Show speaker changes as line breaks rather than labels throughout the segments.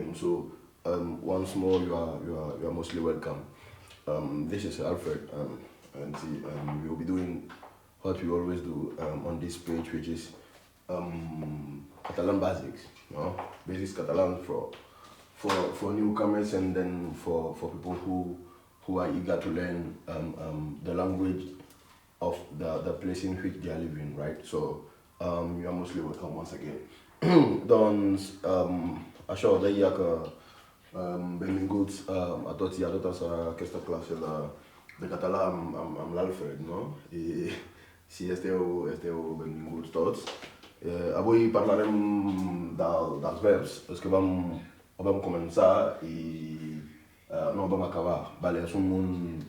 name. So once more, you are mostly welcome. This is Alfred, and we will be doing what we always do on this page, which is Catalan basics. You know, basics Catalan for newcomers, and then for people who are eager to learn the language of the place in which they are living, right? So you are mostly welcome once again. Doncs això deia que benvinguts a tots i a totes a aquesta classe de català amb l'Alfred, no? I si esteu benvinguts tots. Avui parlarem dels verbs, els que vam començar i no vam acabar. Vale, és un munt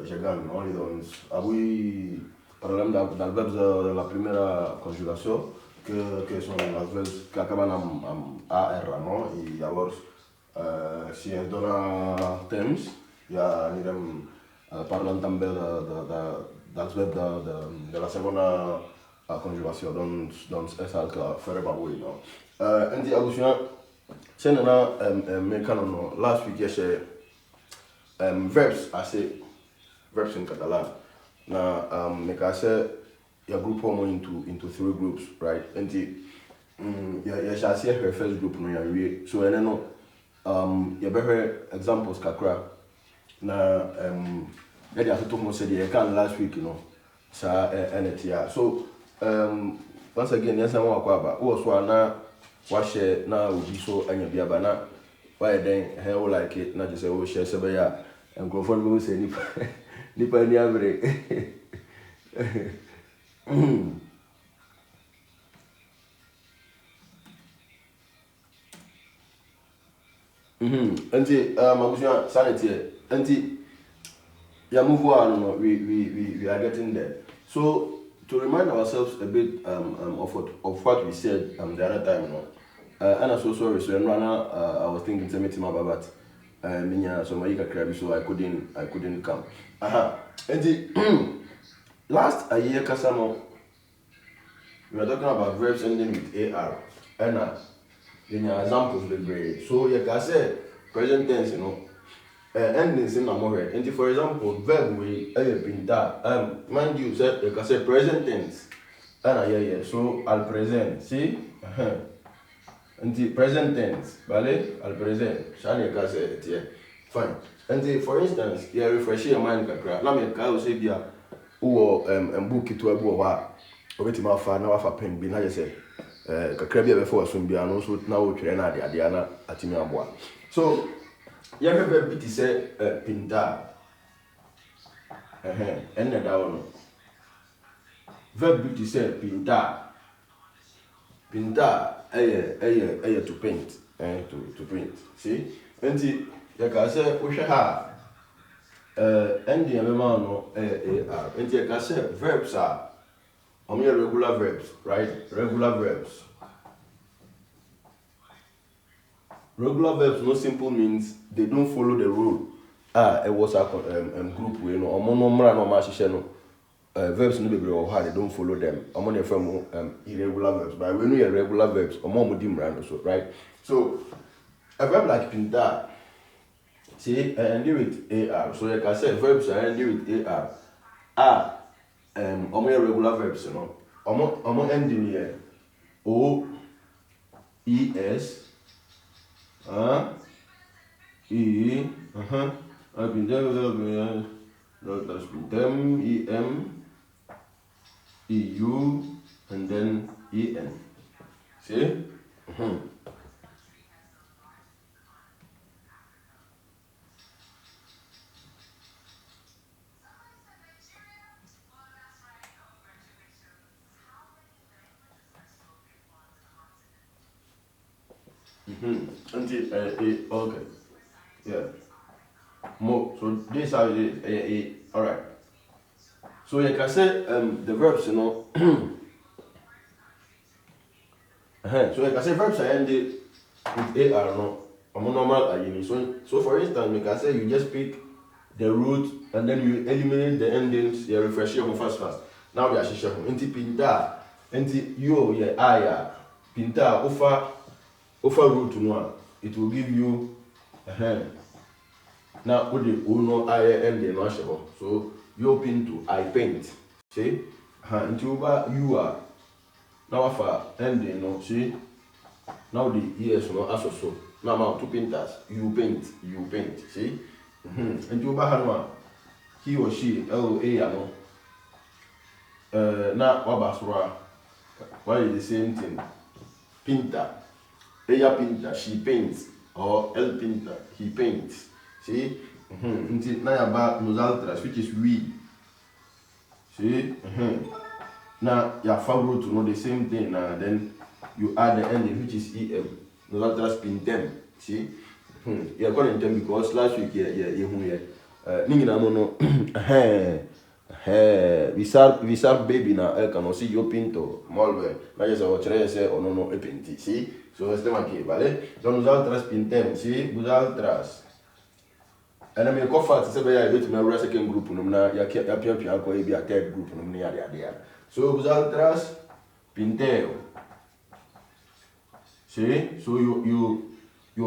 gegant, no? I doncs avui parlarem dels verbs de la primera conjugació, que són els verbs que acaben amb AR, no? I llavors, si ens dona temps, ja anirem parlant també dels verbs de la segona conjugació. Doncs és el que farem avui, no? Anzi, alucina, sen na mekano no last week yeshe verbs verbs in Catalan. Na meka say you group them into three groups, right? And you shall see her first group no ya. So and no you better examples kakra. Na they are to say they can last week, you know. Sa NTA. So once again, yes, I want to about also na washe na ubi so anya biaba na why then he will like it, not just say oh share sebaya and go for me say nipa ni abre. Anti mabushia sanity anti ya move on, no, we are getting there. So to remind ourselves a bit of what we said the other time, you know. And I'm so sorry, so I was thinking to meet him about so I couldn't come. And the last a year Kasamo, we were talking about verbs ending with AR. And in your examples the grade. So you can say present tense, you know. Endings in more. And for example, verb we pinta. Mind you, you can say present tense. And so I'll present. See? And the present tense, vale? I'll present. Shani can say it here. Fine. And for instance, you refresh your mind. Let me call say dia book it to a boa. Obeti ma fa na wa fa pen bi na je say kakra bia before so bia no so na wo twere na ade na atimi aboa. So you have a bit to say pinta. And that one. Verb to say pinta. Pinta to paint. To paint. See? And you can say usha and the no AR. And you can say verbs are regular verbs, right? Regular verbs. Regular verbs no simple means they don't follow the rule. It was a group we know. No verbs no be they don't follow them. From irregular verbs, but we know irregular verbs. So right. So a verb like pinta, see, ending with AR. So you can say verbs are ending with AR. Irregular verbs, you know. Ending here O E S. I've been there, that's been them, EM, EU, and then EN. See? Okay. Yeah. More. So this how it is. Alright. So you can say the verbs, you know. So you can say verbs are ended with AR, no. Normal. So for instance, you can say you just pick the root and then you eliminate the endings. You refresh your fast. Now we are sharing. Inti pinta, yo aya pinta offer root no. it will give you now what the uno I end no so you pinto I paint. See? Until you are now for ending no see now the ears no as so now two painters you paint see until bahano he or she LA no na wabasura why is the same thing painter painter she paints or L painter he paints see until now about nosotras which is we see now your follow to know the same thing and then you add the ending which is em nosotras pintem see you're calling them because last week ningina no visar baby na can see yo pinto molve na ya so trese o no e pinti sì so este aquí vale donc nosotras pintem sì nosotras ana me ko fat se be ya bit na rura second group no na ya pia ko e bi a third group no na ya so nosotras pinteo see so you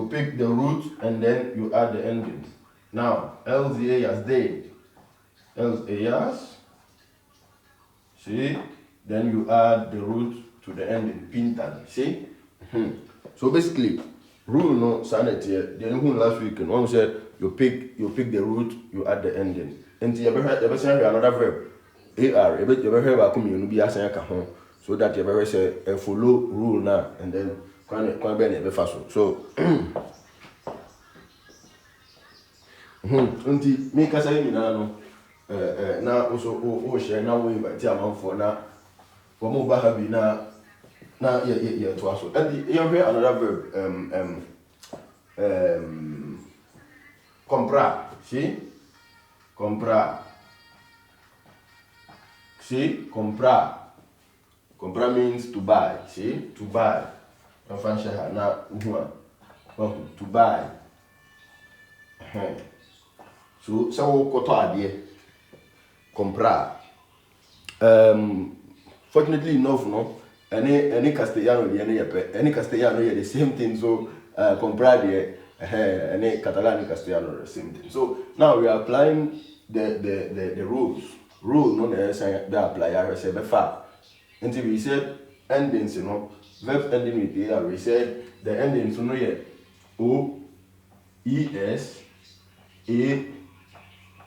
pick the root and then you add the ending. Now LZA as they as see then you add the root to the ending pintan see so basically rule no sanity the one last week and one said you pick the root you add the ending and you ever say another verb ar you ever ba come you be asan ka ho so that you ever say follow rule now and then can be na be faso so unti me kasa yi na no na also o share na we ba ti amanfo na wo mo ba ha bi na to aso and you hear another verb comprar see comprar means to buy see to buy na to buy so koto ade comprar fortunately enough no any castellano any castellano the same thing so comprar any catalan castellano the same thing so now we are applying the rules rule no they apply I say be fa until we said endings you know verb ending with we said the endings no o es a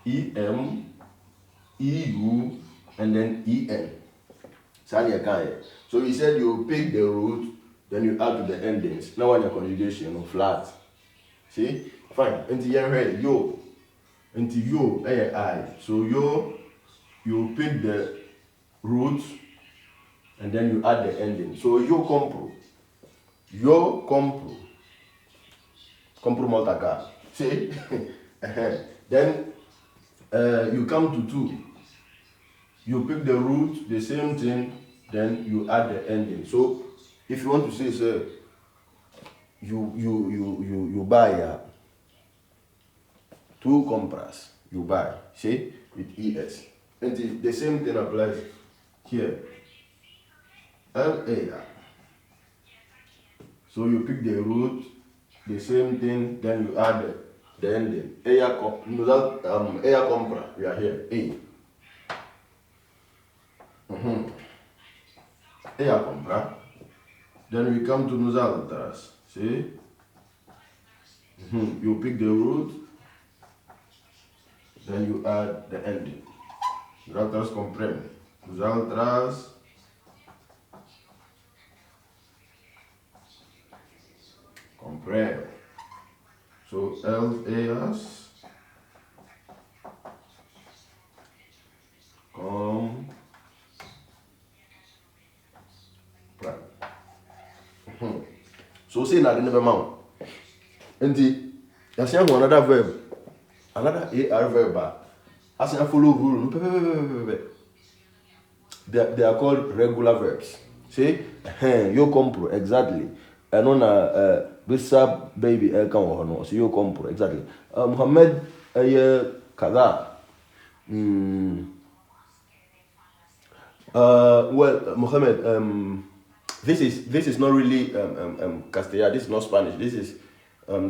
em eu and then en so we said you pick the root then you add to the endings now on your conjugation flat see fine until you I so you pick the root and then you add the ending so yo compro multiplicar see then you come to 2 you pick the root the same thing then you add the ending so if you want to say sir you buy 2 compras you buy see with es and the same thing applies here LA so you pick the root the same thing then you add the ending ella compra we are here ella compra then we come to nosotras see you pick the root then you add the ending nosotras compramos nosotras compramos so ellas so say na the never mount and you see another verb another ar verb as you follow rule they are called regular verbs see you compro exactly and on bisa baby can no so you compro exactly Muhammad kaza well Muhammad this is not really Castellano, this is not Spanish, this is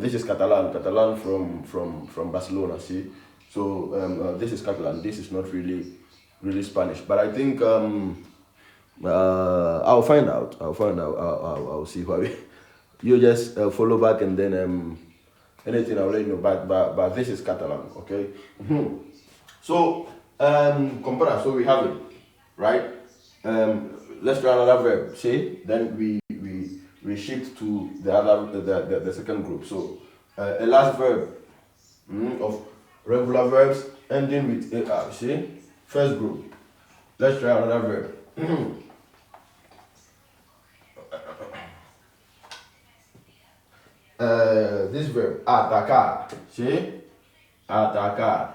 this is Catalan from Barcelona. See, so this is Catalan. This is not really Spanish, but I think I'll find out. I'll see why. You just follow back and then anything I'll let you know. But this is Catalan, okay? So compara, so we have it, right? Let's try another verb. See, then we shift to the second group. So a last verb of regular verbs ending with AR. See, first group. Let's try another verb. This verb, atacar. See, atacar.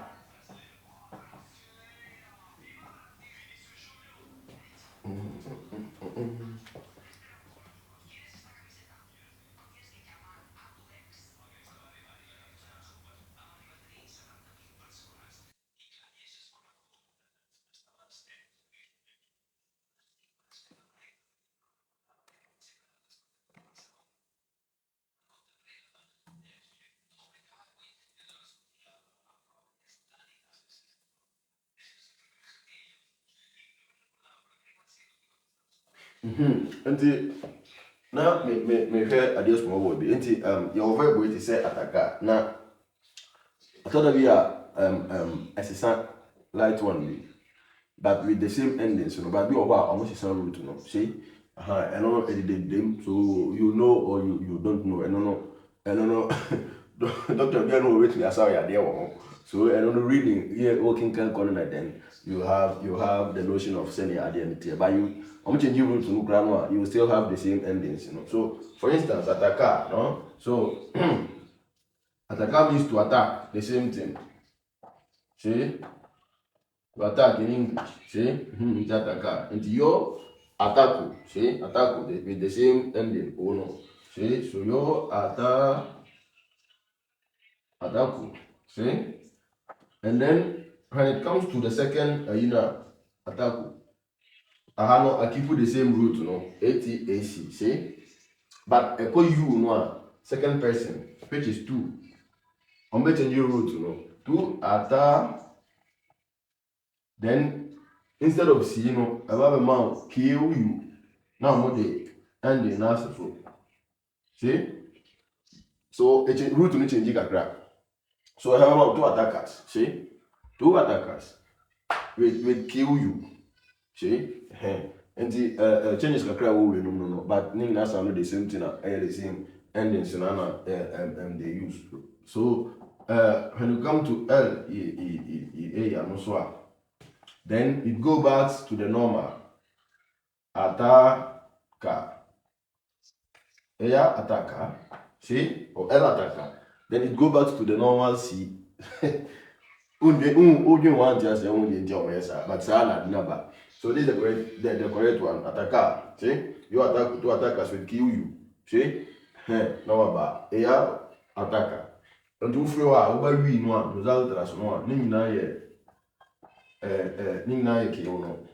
Nti na me hwɛ adeɛ small word bi nti your verb wey te sɛ ataka na atɔda bi a ɛsesa light one bi but with the same endings no but bi wɔ hɔ a ɔmo sesa root no see ɛno ɛdededem so you know or you don't know ɛno no doctor bi ɛno wobɛtumi asaw yɛ adeɛ wɔ ho so ɛno no reading yɛ working can corner then you have the notion of sending adeɛ no teɛ but you change root no grammar, you will still have the same endings, you know. So, for instance, attacker, no? So, attacker means to attack, the same thing. See? To attack in English, see? It's attacker. And your attack, see? Attack with the same ending, oh no. See? So, your attack, see? And then, when it comes to the second, attack. I keep the same root, ATAC, see? But I call you, second person, which is two. I'm betting you root, two ata. Then instead of C, I have a mouth, kill you. Now, what they and the answer so. See? So, it's a root to change a crack. So, I have about two attackers, see? Two attackers with kill you. See? And the changes can cry over no, but ning na sound the same thing, the same endings they use. So when you come to L, then it go back to the normal. Attacker. Attacker. See? Or L attacker. Then it go back to the normal C. One just only but Sala. So this is the correct one. Attacker. See? You attack two attackers will kill you. See? No about attacker. And two free over we no result as no. Nina kill no.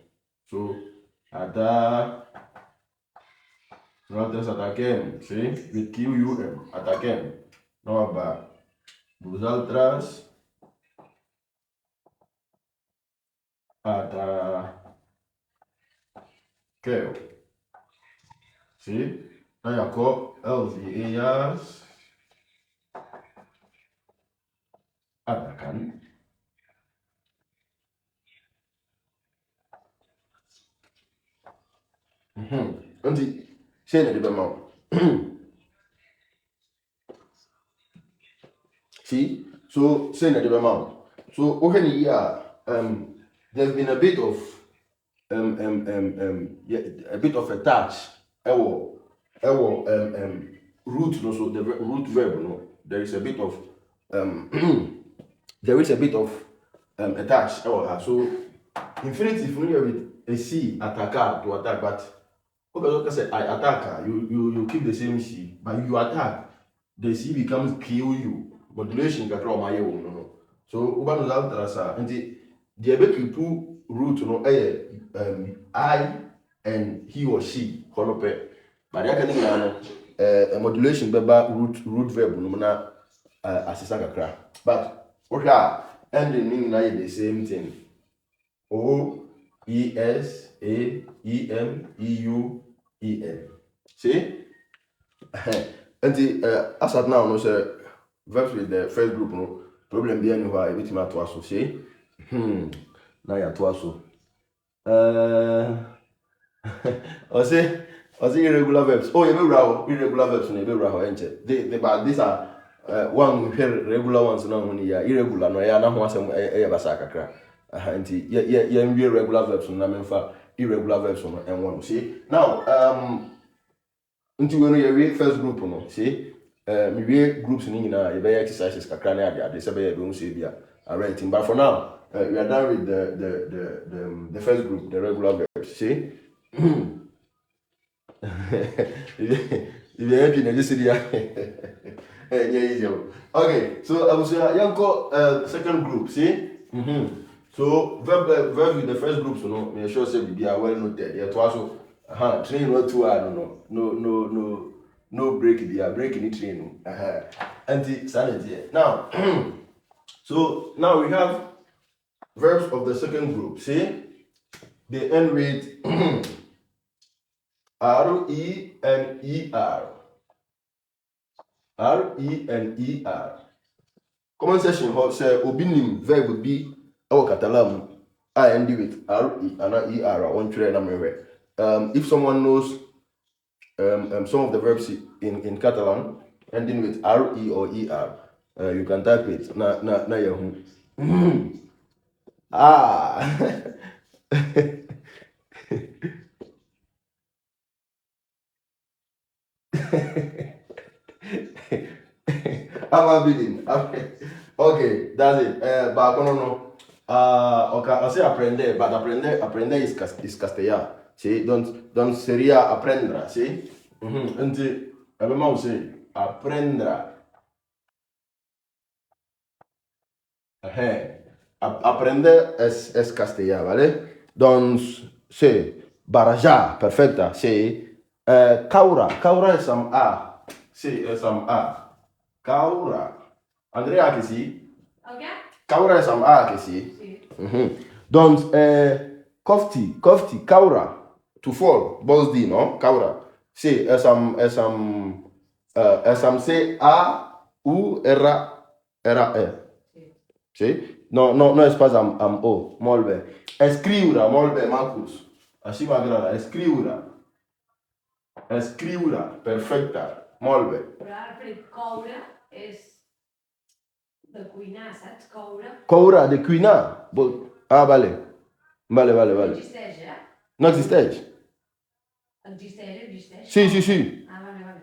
So attack. Not just attack him. See? Will kill you attack him. No about result as okay. See? Now you call LVAs atakan. Nanti say na mouth. See? So say na mouth. So there's been a bit of a bit of a touch. Root no, so the root verb no. There is a bit of a touch. So infinitive with a C attacker to attack, but okay, say I attacker, you keep the same C, but you attack, the C becomes kill you. Modulation kakra my no. So uba no alter and the ability to root no I and he or she konope. But I can a modulation beba root verb no na asesa kakra. But okay, ending na the same thing. O E S A E M E U E N. See? And as at now no say verbs with the first group no problem be anywhere bit ma to aso see. Na ya to aso. I say irregular verbs. Oh, irregular verbs no enche. But these are one regular ones no when ya irregular no ya na ho asem e basa kakra. Nti ya regular verbs no na memfa irregular verbs no enwo no. See? Now nti we no ya first group no. See? Me we groups ni nyina ye be exercises kakra na ade se be ye be unse bia. Alright, but for now we are done with the first group, the regular verbs. See? If you're happy, just sit here. Okay, so I was second group, see? So verb with the first group, so no, make sure say be well noted. Yeah, to also train what to I don't know. No break there, break in the train. Anti-sanity. Now so now we have verbs of the second group, see? They end with R-E-N-E-R. R-E-N-E-R. Common session say obinim verb would be our catalan I end with R-E and E-R one train. If someone knows some of the verbs in Catalan ending with R-E or E-R, you can type it. Na Yahoo. I'm bidding. Okay, that's it. But no. Okay, I say aprender, but aprender is castellano. See, don't sería aprendra, see? Enti, vamos a say aprendra. Aprender es castellano, ¿vale? Don't say baraja, perfecta, see? Caura es a. Sí, es a. Caura. Andrea que sí. Okay. Caura es a que sí. Sí. Don't kofti, caura. To fall. Both D, no? Caura. Sí, es C A U R E. Sí? No es pas am O. Molve. Escriura, molve, Marcus. Así va grada. Escriura, perfecta. Molve.
Però Alfred, coure és de cuinar, saps? Coure.
Coura, de cuinar. Vale. Vale.
No existeix,
No existeix?
Existeix?
Sí.
Vale.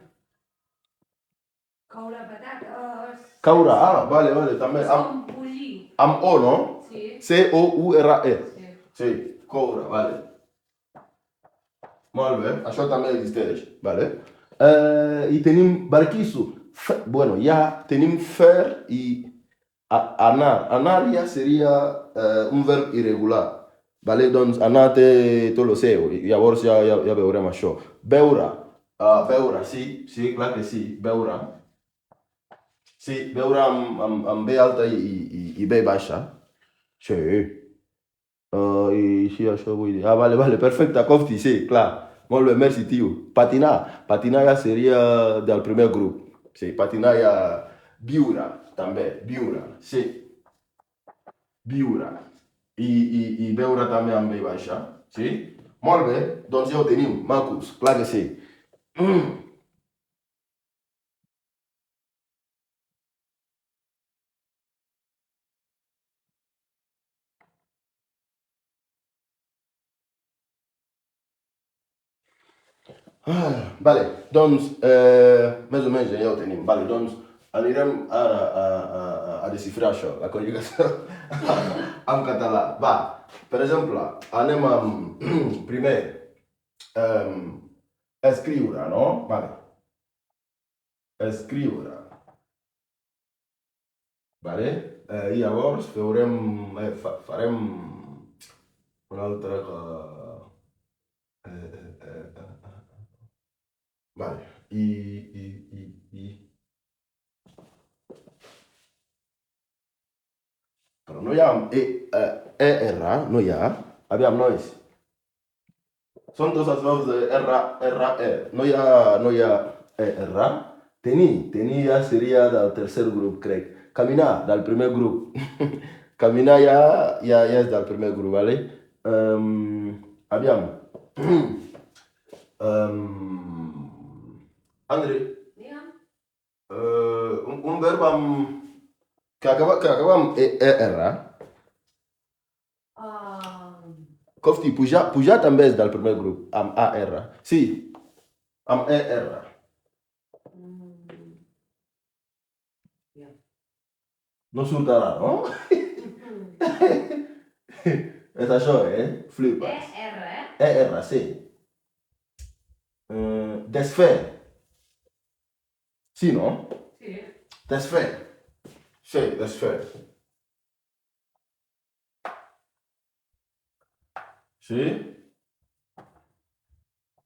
Coure patates.
Coura, vale. També.
És com bullir.
Amb O, no?
Sí.
C-O-U-R-E. Sí, coura, vale. Molt bé, això també existeix, vale? I tenim barquisso. Bueno, ya tenim fer i anar. Anar ja seria un verb irregular. Vale? Doncs anar tot lo seu. Llavors ja veurem això. Beure. Beure, sí, clar que sí. Beure. Sí, beure amb B alta i B baixa. Sí. I sí, això vull dir. Vale, perfecte, Cofti, sí, clar. Molt bé, merci, tio. Patinar ja seria del primer grup. Sí, patinar ja... Viure, també, viure, sí. Viure. I beure també amb B baixa, sí? Molt bé, doncs ja ho tenim, macos, clar que sí. Vale, doncs, més o menys ja ho tenim. Vale, doncs, anirem ara a desxifrar això, la conjugació en català. Va, per exemple, anem amb, primer, escriure, no? Vale. Escriure. Vale? I llavors farem una altra que... Vale. I. Però noi abbiamo R, noi abbiamo noise. Sunt toți verbs de R. Noi R. Teni ya seria dal tercer grup, cred. Camina dal primer grup. Camina ya es dal primer grup, vale? Abbiamo. André, un verbo che acabam R. Kofti, puja també és del primer grup, amb AR. Sí, amb ER. No surtarà, no? És això, Flipes. ER, sí. Desfer. Sí, no? Sí. Desfer. Sí, desfer. Sí?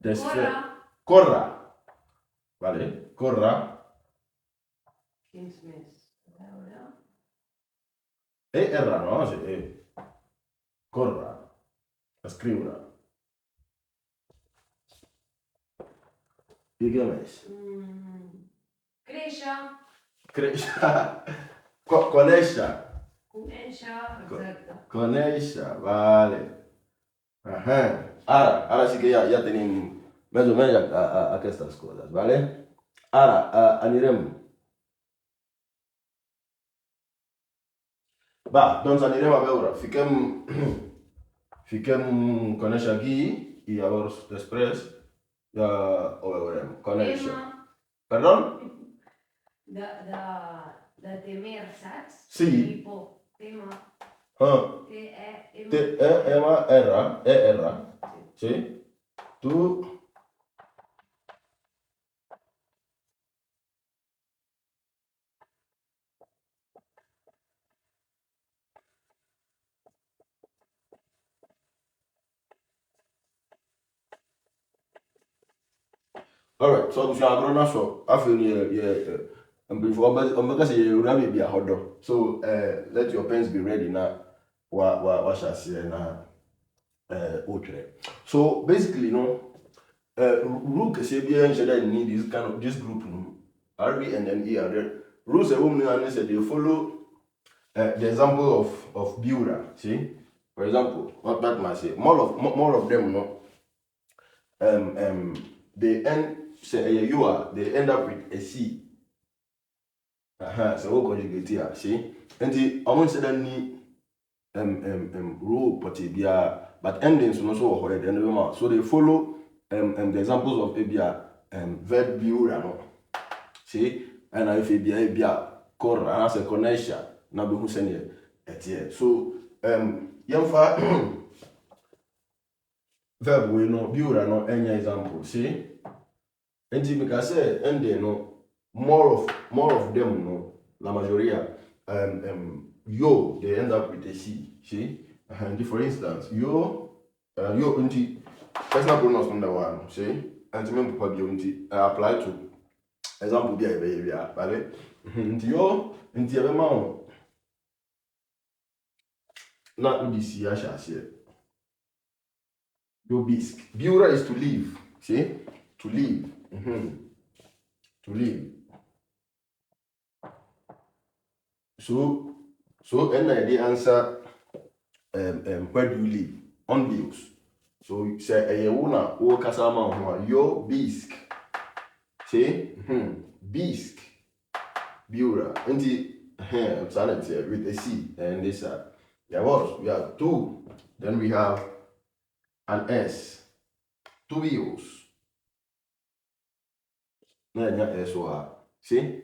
Desfer. Corre. Vale, corre.
Quins més? A veure...
ER, no? Sí. Corre. Escriure. I què més?
Créixer.
Créixer. Conèixer.
Conèixer, exacte.
Conèixer, vale. Ara sí que ja tenim més o menys aquestes coses, vale? Ara anirem. Va, doncs anirem a veure. Fiquem conèixer aquí i llavors després ja ho veurem. Conèixer. Perdó?
De temer, saps?
Sí.
Por, tema.
T-E-M-R. Sí? Tu... Alright, so if you are grown up, so I feel and before I'm because you will be a hot dog. So let your pens be ready now. What shall I say now? So basically, rule can say be need this group, RB and then E are there. Rules a woman and say they follow the example of builder. See, for example, what that might say, more of them, they end they end up with a C. So we'll conjugate here. See, and the almost said any rule potibia, but endings also already and so they follow the examples of abia verb builder, no. See, and if abia core and as a connection, now be who send it. So yamfa verb we no builder no any example. See, and you can say and they no more of them no la mayoría yo they end up with a C. See, and for instance yo unti personal pronouns number one. See, and me papa bi apply to example bi a behavior, vale? Nti yo nti ebe ma o na do this ya sha share. Yo bisque. Builder is to live. See? To live. To live. So and the answer where do you live? On bills. So say a una o kasama yo bisque. See? Bisque. Builder. And the with a C and this we have two. Then we have an S. Two wheels. See?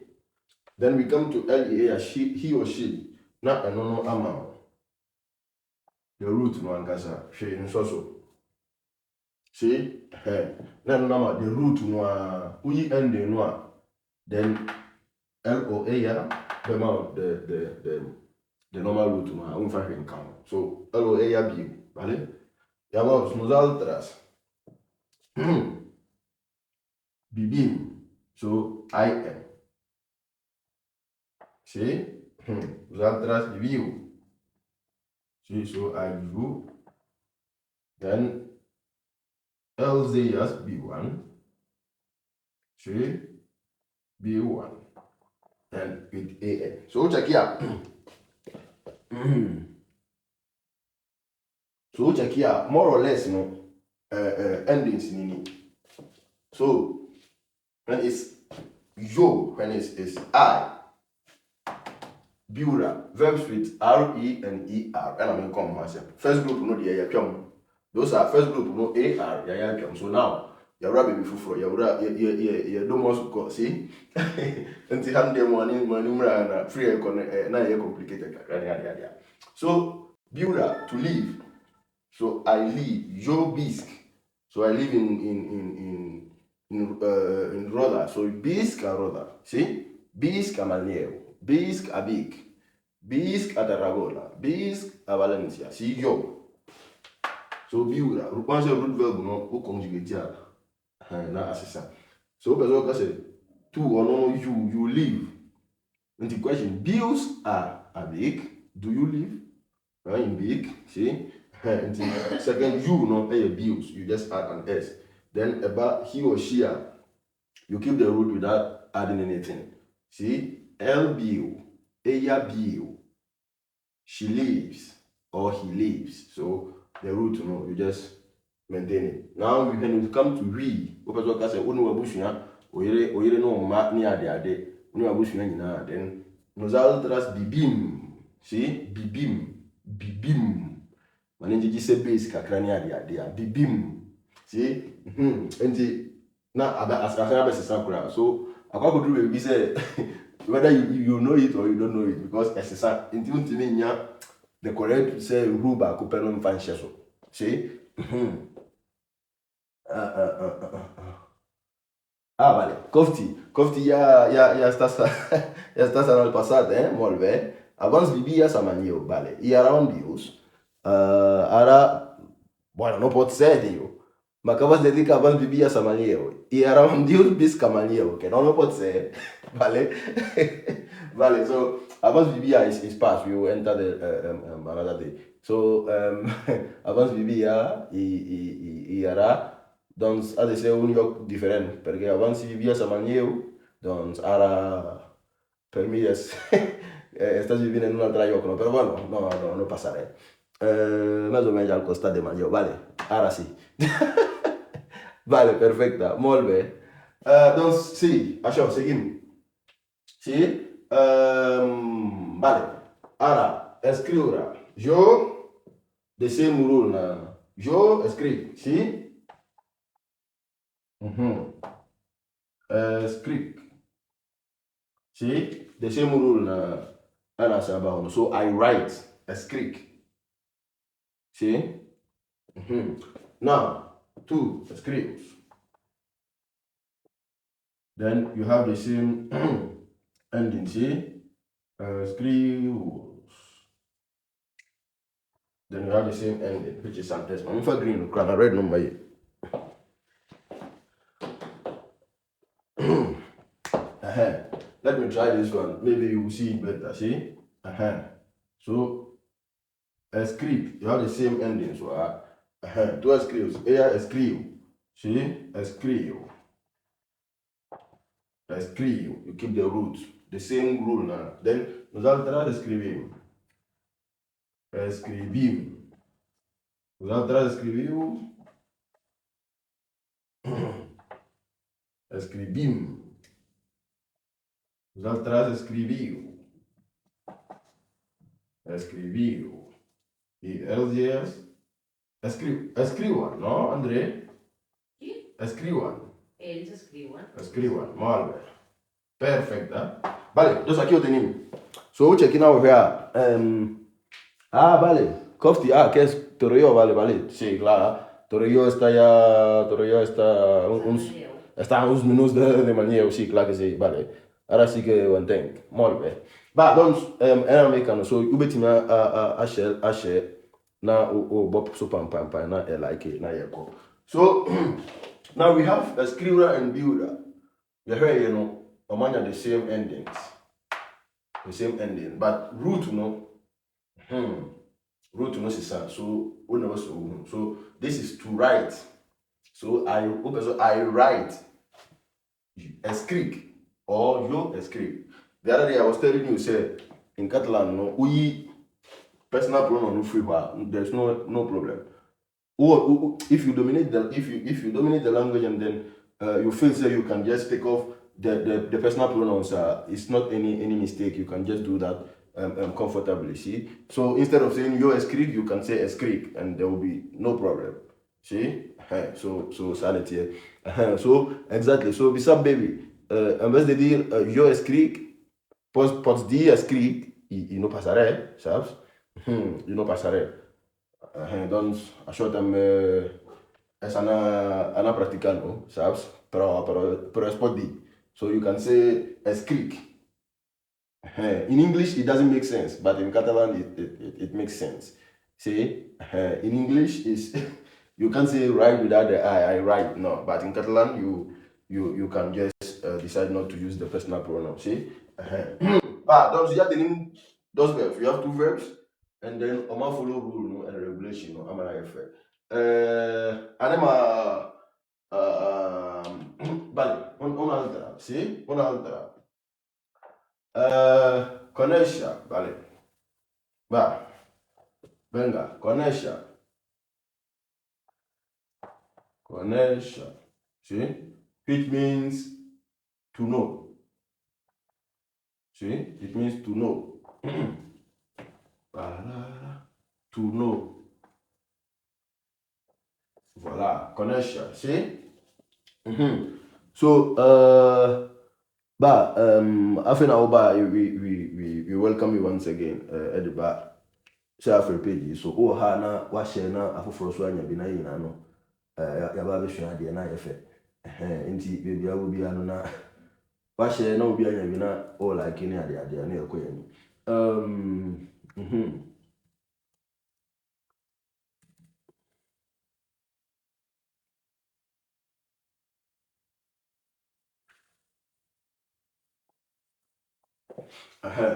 Then we come to LEA, he or she. Not a no amount. The root no ankasa. She in so. See? Then no the root no we end no. Then LOA the amount the normal root no unfa count. So LOA B, vale? Vamos, nos altras. Bibim. So I-N. See? Vosaltres viviu. See, so I vivo. Then Elzeias B1. See? B1. Then with A-N. So check here. So check here. More or less, endings in it. So when it's yo, when it's I, builder, verbs with R-E and E-R. And I'm in common myself. First group, no, the those are first group, no, A-R, So now, you're baby fufu, you're no more so see? Until hand them one free now you're complicated. So, builder, to live. So I live, yo bisque. So I live in Roda. So bisque a Roda. See? Bisque a Maniero. Bisque a Vic. Bisque a Tarragona. Bisque a Valencia. See yo. So biura. Once you root verb no, who conjugate na assistant. So person say two or no you live. And the question, bills are a big. Do you live? In big, see? And the second you no pay your bills, you just add an S. Then about he or she, you keep the root without adding anything. See? L bill, Aya bill, she lives or he lives. So the root, you just maintain it. Now when you come to we, open say unu wabushia, oyere no ma ni ade, unu wabushia nyina, then nosotras bibim. See? Bibim. Manenji say base kakra ni ade, bibim. See? Enti na asa be sakura. So akwa do we say whether you know it or you don't know it, because exercise until the correct say rule back open fan so. See? Vale. Kofti ya estás al passat, molt bé. Abans vivies a Manlleu, vale. I ara on vius? Ara, bueno, no pot ser, tio. M'acabes de dir que abans vivies a Manlleu. I ara on dius visc a Manlleu, que no pot ser, vale? Vale, so, abans vivia is past, you enter the another day. So, abans vivia i ara, doncs ha de ser un lloc diferent, perquè abans si vivies a Manlleu, doncs ara per mi estàs vivint en un altre lloc, no? Però bueno, no passa res. Més o menys al costat de Manlleu, vale, ara sí. Vale, perfecte, molt bé. Doncs sí, això, seguim. Sí? Vale, ara, escriure. Jo, de ser murul, jo escric, sí? Escric. See? The same rule na so I write, escric. See? Now, two, escribes. Then you have the same ending, see? Escribos. Then you have the same ending, which is an S. I'm for green, I read number here. Let me try this one. Maybe you will see it better. See? So, escribe. You have the same ending. So, two escribes. Escribe. See? Escribe. Escribe. You keep the root. The same rule now. Then, nosotras escribimos. Escribimos. Nosotras escribimos. Escribimos. Vosaltres escriviu. E els dies escriuen, no, André?
Sí.
Escriuen.
Ells escriuen.
Escriuen, molt bé. Perfecte. Vale, doncs aquí ho tenim. So, checking out here. Vale. Kofti, què és? Torelló, vale. Sí, clar. Torelló està a uns minuts de Manlleu, sí, clar que sí, vale. Ara sí que ho entenc. Molt bé. Va, doncs, era americano. So, ubetimi a na bop so pampa na like na yeko. So, now we have a escriura and builder. You hear, you know, among the same endings. The same ending. But root, you know, root, you know, so we never so this is to write. So I write a script or yo a script. The other day I was telling you, say in Catalan, no, we personal pronoun no free, there's no problem. Or if you dominate the language and then you feel say you can just take off the personal pronouns, it's not any mistake. You can just do that comfortably. See, so instead of saying yo a script, you can say a script, and there will be no problem. See, so sanity. So exactly. So bisa baby, en vez de dire yo a script, podes dire a script e não passaré, sabes? E não passaré. Então, acho que essa ana praticando, sabes? Pero es pode. So you can say a script. In English, it doesn't make sense, but in Catalan, it makes sense. See, in English is you can't say write without the I write, no. But in Catalan, you can just decide not to use the personal pronoun. See, donc já tem dois verbs. You have two verbs, and then I'm gonna follow rule, no, and regulation, no. I'm gonna refer. Anema, vale, una altra, sì, una altra. Conesce, vale. Va, venga, conesce. Conesce, sì? Which means to know. See? It means to know. To know. Voilà, conesce, see? So, after now, we welcome you once again, at the bar. Share for page. So, oh, Hana, washena, after so anya bina yina no. Yababe shuna de na yefe. Inti baby I will be anona. Washena no be anya bina all like any ade na ekoye ni.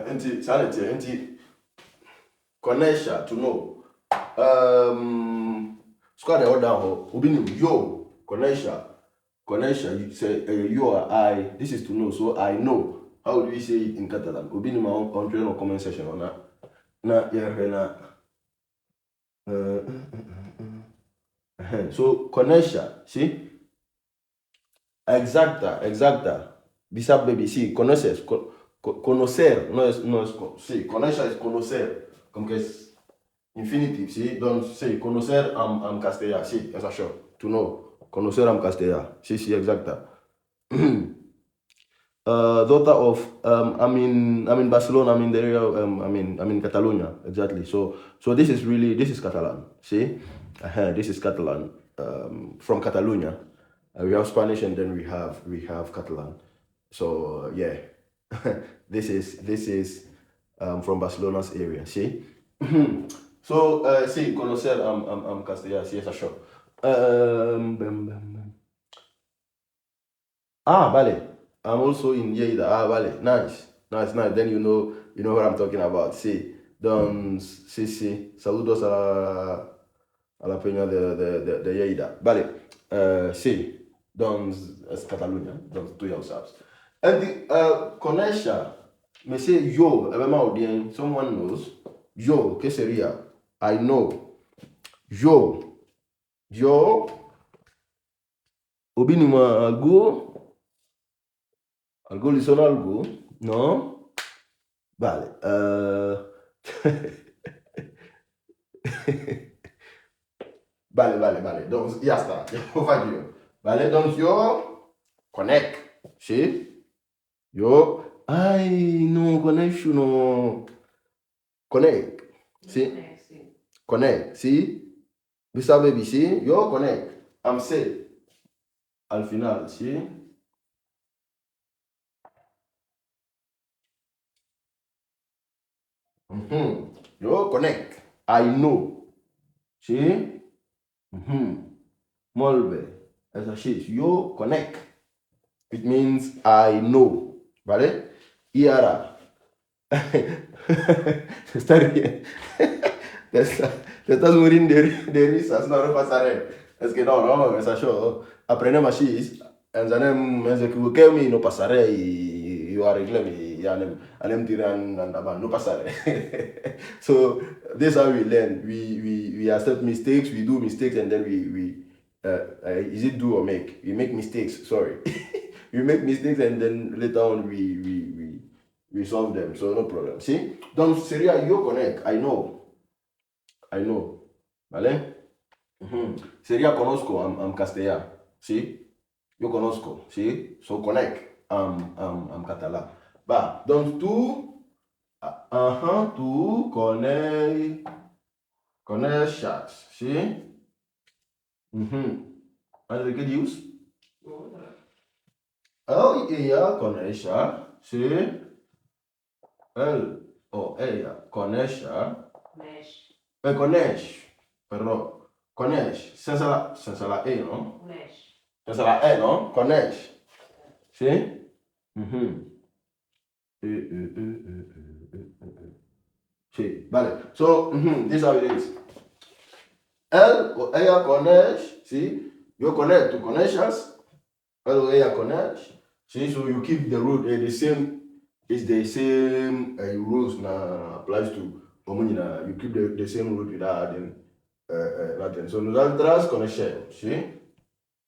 Inti sanity, inti connection to know. Squad the order ho. Ubini yo connection. You say you or I. This is to know. So I know. How do we say it in Catalan? Ubini my own country no comment section on that. Na yeah So connection. See. Exacta. Bisa baby. See conoces. Conocer, no es, sí, conocer es conocer, como que es infinitive, sí, donc, sí, conocer en castellano, sí, es eso, to know, conocer en castellano, sí, exacta. Daughter of, I'm in Barcelona, I'm in the area, I'm in Catalonia, exactly, so this is Catalan, see, this is Catalan, from Catalonia, we have Spanish and then we have Catalan, so yeah. This is from Barcelona's area, see? So, sí, conocer Castellano, sí, es eso. Vale. I'm also in Lleida. Vale. Nice. Then you know what I'm talking about. Sí. Sí. Saludos a la peña de Lleida. Vale. Sí. Es Cataluña. Tú ya lo sabes. And the connection, me say yo, someone knows. Yo, ¿qué sería? I know. Yo, obinima algo le suena algo, ¿no? Vale. Vale. Donc, ya está. Vale, donc yo connect. ¿Sí? Yo, no, connection, no. Connect. ¿Sí? Connect, ¿sí? Bisa baby, ¿sí? Yo connect. I'm safe. Al final, ¿sí? Yo connect. I know. ¿Sí? Molt bé. És així. Yo connect. It means I know, ¿vale? Y ahora, te estás riendo. Te estás muriendo de risas, no pasaré. Es que no, es eso. Aprendemos así. En zanem, es que mi no pasaré y yo arreglé mi, y anem tiran andaban, no pasaré. So, this is how we learn. We accept mistakes, we do mistakes, and then is it do or make? We make mistakes, sorry. We make mistakes, and then later on we solve them, so no problem. See? Donc, sería yo connect, I know, ¿vale? Sería conozco, I'm castellano, ¿sí? Yo conozco, ¿sí? So connect, I'm catalán. Va, donc tú coneixes, ¿sí? ¿Vale? ¿Qué dices? Ella coneix, ¿sí? Él o ella coneix, coneix, perdó, coneix, sense la E, no? Sense la E, no? Coneix, ¿sí? Sí, vale. So, this is how it is. Él o ella coneix, ¿sí? Yo conecto, tú coneixes, él o ella coneix, ¿sí? So you keep the rule the same, it's the same rules na applies to you keep the same rule without adding nothing. So nosaltres coneixem, ¿sí?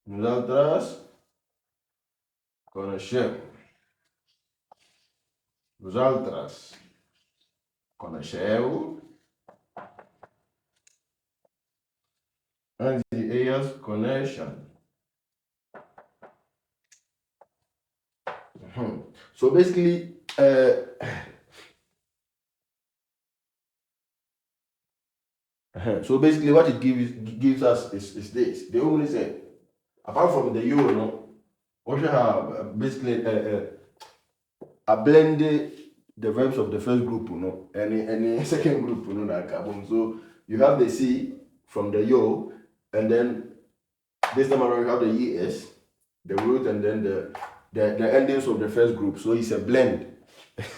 Nosaltres coneixem. Vosaltres coneixeu. Ells i elles coneixen. So basically, what it gives us is this. They only say, apart from the you, no, we should have basically a blend the verbs of the first group, any second group, that carbon. So you have the C from the yo, and then this time around you have the es, the root, and then the endings of the first group. So it's a blend.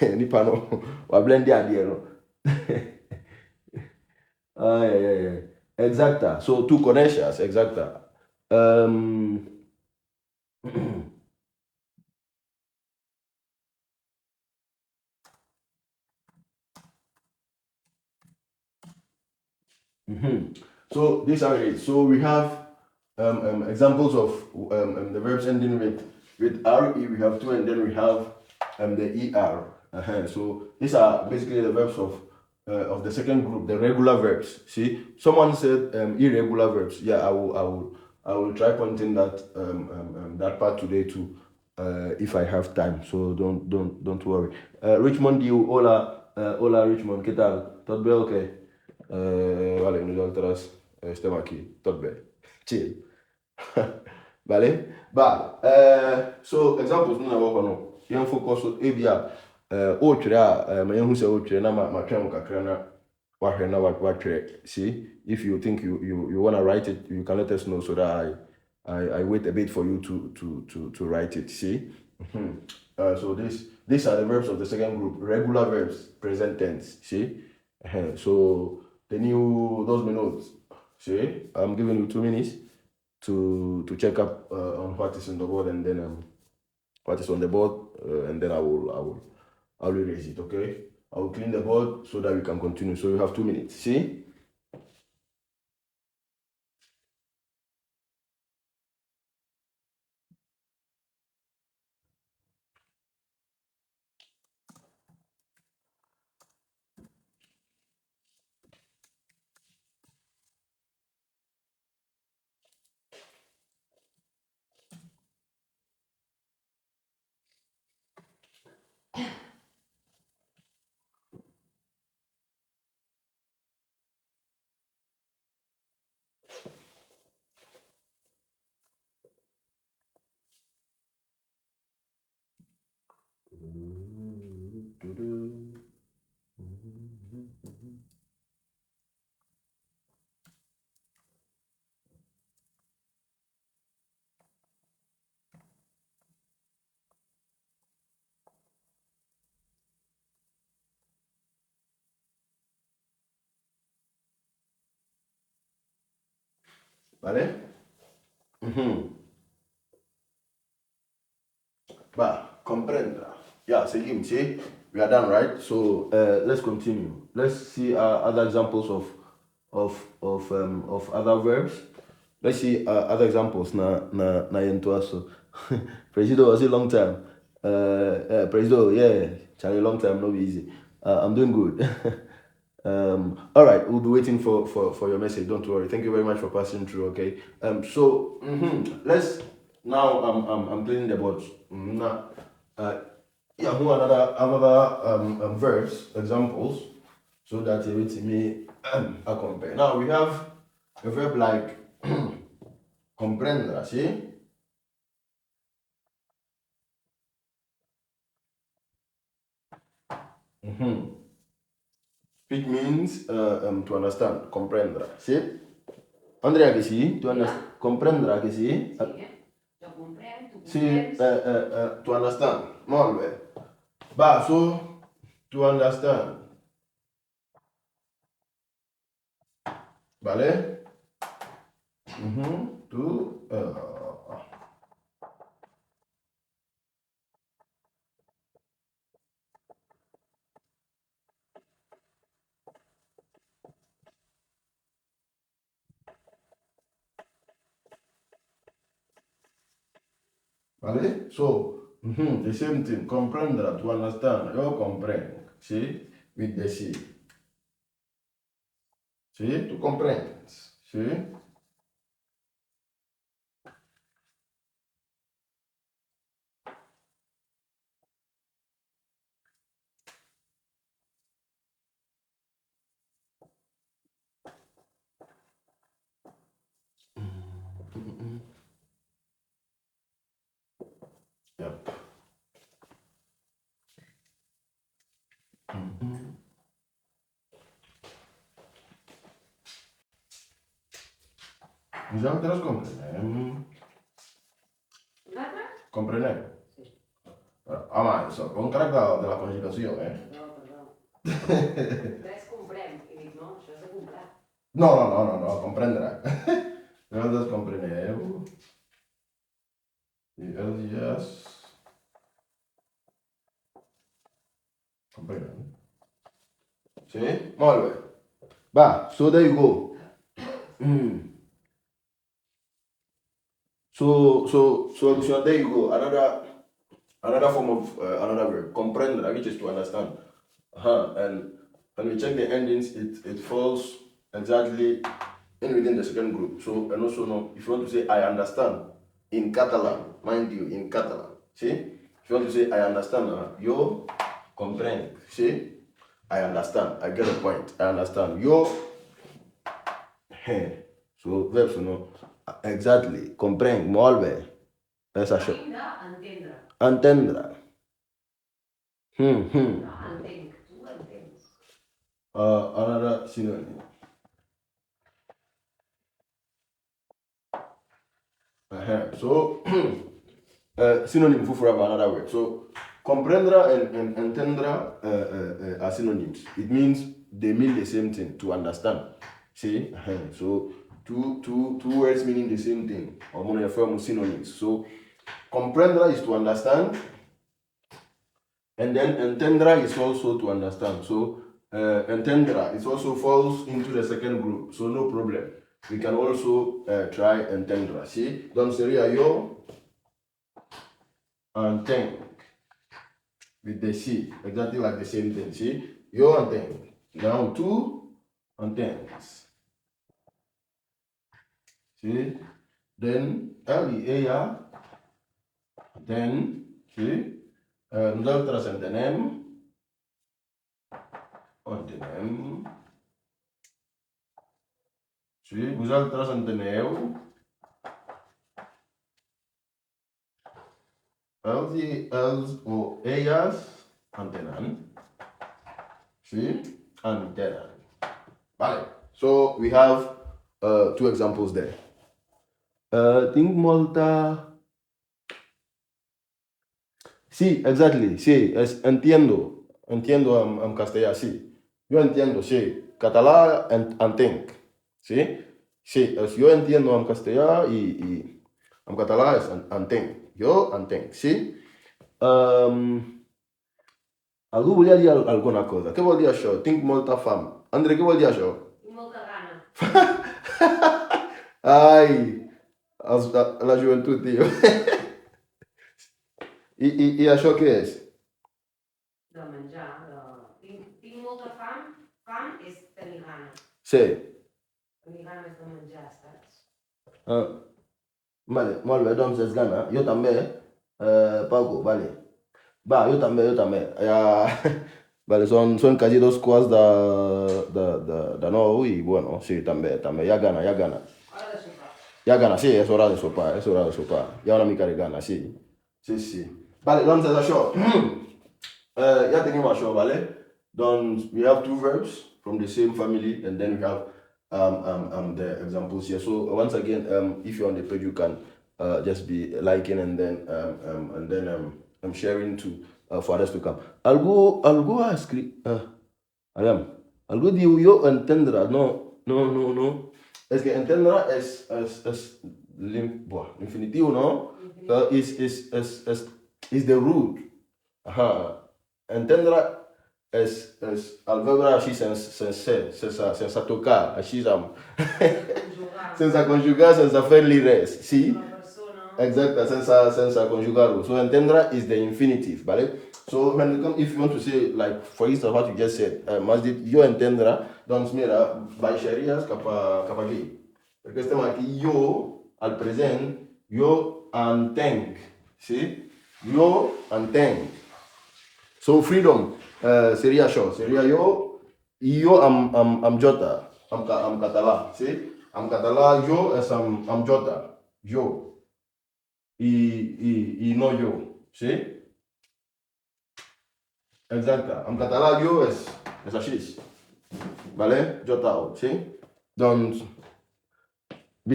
Nipa no, we blend the idea, no. Yeah. Exacta. So two connections, exacta. So this are it. So we have examples of the verbs ending with re. We have two, and then we have the er. So these are basically the verbs of the second group, the regular verbs. See, someone said irregular verbs. Yeah, I will try pointing that part today too, if I have time. So don't worry. Richmond, you hola Richmond, ¿qué tal? ¿Todo bien? Okay. Vale, nosotros estamos aquí, todo bien. Chill. Vale? Vale. So, examples no na wako no. Yɛn focus on ebia otwere a ma yɛn hu sɛ otwere na ma twɛn kakra na wahwɛ na watwere. See, if you think you want to write it, you can let us know so that I wait a bit for you to write it. See? So these are the verbs of the second group, regular verbs, present tense. See? So those minutes. See? I'm giving you 2 minutes to check up on what is on the board, and then what is on the board, and then I will erase it. Okay, I will clean the board so that we can continue. So you have 2 minutes. See? ¿vale? Va, comprendra. Yeah, seguimos, see? We are done, right? So let's continue. Let's see other examples of other verbs. Let's see other examples na yentuaso. Presido was a long time. Presido, yeah, Charlie, long time, no be easy. I'm doing good. All right, we'll be waiting for your message. Don't worry. Thank you very much for passing through. Okay. Let's now. I'm cleaning the boards. Now, yeah, who another verbs examples so that you with me compare. Now we have a verb like comprender. See. It means to understand, comprendere, sì? Andrea che sì? To understand, comprendere che sì?
Lo comprendo, tu
Sì,
comprens.
to understand, molto bene. Va, so, to understand, vale? To, vale? So, the same thing, comprendere, to understand, io comprendo, sì? With the sì. Sì? Tu comprendi, sì? Yep. Vosaltres comprenem?
Nosaltres?
Comprenem?
Sí.
Home, soc un crac de la conjugació, eh?
Perdó. Res comprem. I dic, no, això és de comprar.
No, comprendre. Vosaltres compreneu? I els dies... Comprenen. Sí? Molt bé. Va, so there you go. So there you go. Another form of another verb. Comprendre, which is to understand. And when we check the endings, it falls exactly in within the second group. So, and also no, if you want to say I understand in Catalan, mind you, in Catalan, see? If you want to say I understand, yo comprend, see? I understand, I get the point, I understand. Yo, hey. So, verbs, no, exactly, comprend, molt bé. That's a show.
Entendre.
Entendre.
No, entenc, tu entens.
Another synonym. So, synonym for another word. So, comprendra and entendra are synonyms. It means they mean the same thing, to understand. See? So, two words meaning the same thing. Or one of them synonyms. So, comprendra is to understand, and then entendra is also to understand. So, entendra is also falls into the second group. So, no problem. We can also try entendra. See? Don't say yo and with the C, exactly like the same thing. See, yo and now two antennas. See, then ella, then see, nosaltres entenem, sí, vosaltres enteneu, els o elles entenen, sí, entenen. Vale, so we have two examples there. Tinc molta... Sí, exactly, sí, entiendo en castellà, sí. Yo entiendo, sí. Català entenc, sí. Sí, yo entiendo en castellano y en catalán es entenc. Yo entenc, sí? Algú volia dir alguna cosa. Què vol dir això? Tinc molta fam. André, què vol dir això?
Tinc molta gana.
Ai, la joventut, tio. I això què és?
De menjar, tinc molta fam. Fam és tenir gana.
Sí.
Tenir ganes de menjar, saps?
Vale, molt bé, doncs és gana. Jo també. Paco, vale. Va, jo també. Ja... Vale, són quasi 2 quarts de 9 i bueno, sí, també. Hi ha gana.
Hora de sopar.
Hi ha gana, sí, és hora de sopar. Hi ha una mica de gana, sí. Sí. Vale, doncs és això. Ja tenim això, vale? Doncs we have 2 verbs from the same family and then we have the examples here. So once again, if you're on the page, you can just be liking and then sharing for others to come. Algo ha escrit. Aviam. Algú diu jo entendre. No. És que entendre és l'infinitiu, no? Is the root. Entendre és el veure així sense tocar, així sense conjugar, sense fer-li res, sí? Exacte, sense conjugar-ho. So entendre is the infinitive, vale? So if you want to say, like, for instance, what you just said, m'has dit jo entendre, doncs mira, baixaries cap aquí. Perquè estem aquí, jo, al present, jo entenc, sí? Jo entenc. So freedom seria això, seria jo amb jota, amb català, sí? En català jo és amb jota, jo, i no jo, sí? Exacte, en català jo és així, vale? Jota-o, sí? Doncs,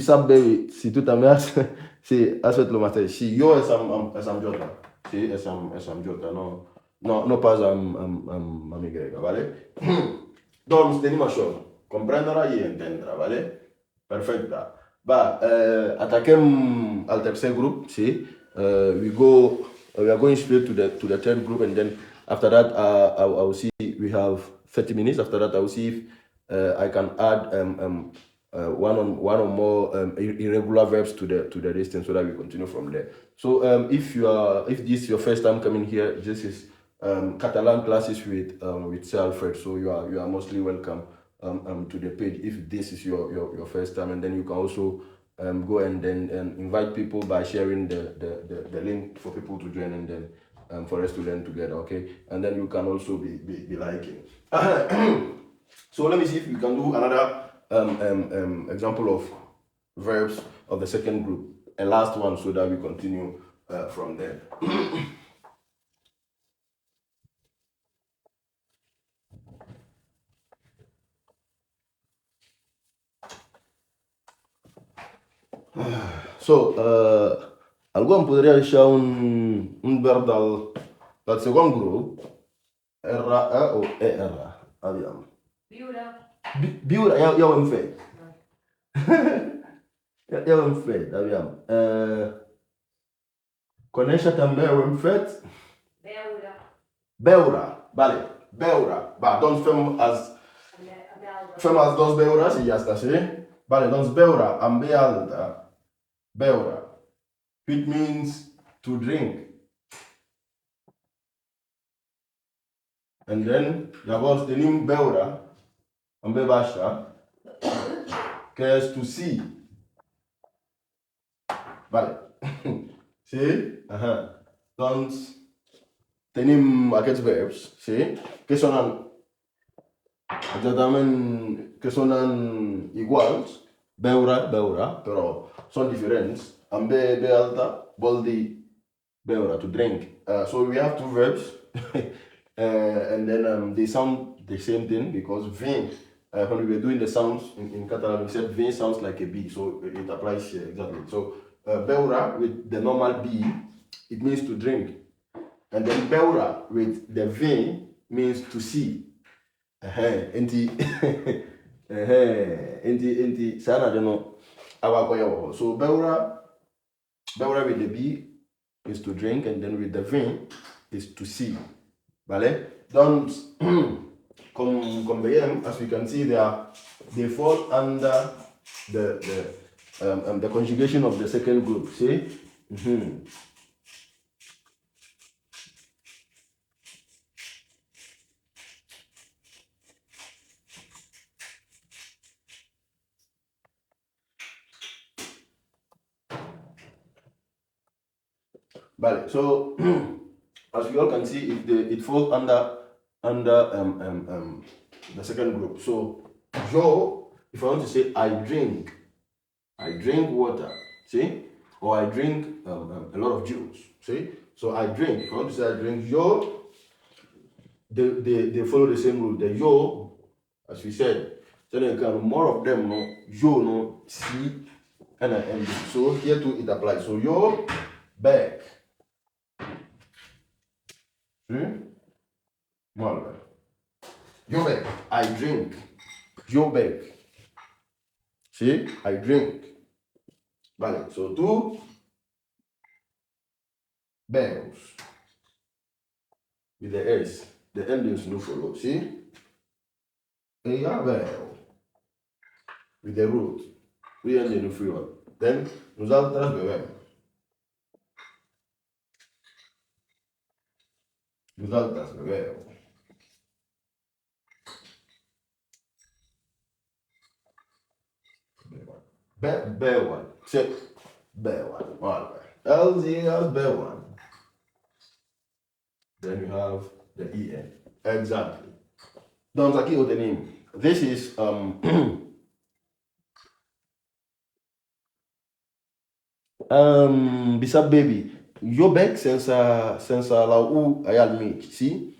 sap bé si tu també has fet el mateix, si jo és amb jota, sí? És amb jota, no pas amb Y, vale? Doncs tenim això, comprendre i entendre, vale? Perfecte. Va, ataquem el tercer grup, sí? We are going straight to the third group, and then after that I will see we have 30 minutes. After that I will see if I can add one or more irregular verbs to the distance so that we continue from there. So if this is your first time coming here, this is Catalan classes with Sir Alfred. So you are mostly welcome to the page if this is your first time, and then you can also go and then invite people by sharing the link for people to join, and then for us to learn together, okay? And then you can also be liking. So let me see if we can do another example of verbs of the second group, a last one, so that we continue from there. So, algú em podria deixar un verb del segon grup, R-E o E-R? Aviam. Viure, ja ho hem fet. Ja ho hem fet, aviam. Conèixer també ho hem fet? Veure, vale, veure. Va, doncs fem els dos veures i ja està, sí? Vale, doncs veure amb B alta. Beure, which means to drink. And then, llavors tenim veure, amb B baixa, que és to see. Vale. Sí? Doncs tenim aquests verbs, sí? Que sonen exactament, que sonen iguals. Beure, però són diferents. Amb B alta vol dir beure, to drink. So we have 2 verbs, and then they sound the same thing because vin, when we were doing the sounds in Catalan, we said vin sounds like a B, so it applies here exactly. So beure with the normal B, it means to drink, and then beure with the vin means to see. Inti sana deno awakoyo. So beura with the B is to drink, and then with the V is to see. Vale? Don't come BM, as we can see, they fall under the conjugation of the second group. See? Vale, so as we all can see, it falls under the second group. So yo, if I want to say I drink water, see, or I drink a lot of juice, see. So I drink. If I want to say I drink yo, they follow the same rule. The yo, as we said, so then more of them no yo no see and M. So here too it applies. So yo back. Well, yo back. I drink. Yo back. See, I drink. Vale, so two bells with the S. The endings no follow. See, a bell with the root. We end in free one. Then nosaltres bebem. Nosaltres bebem. Beuen. Say beuen. Alright. LZS beuen. Then you have the EN. Exactly. Don't aqui o name. This is bisa baby. Yo back since la u ayal me. See?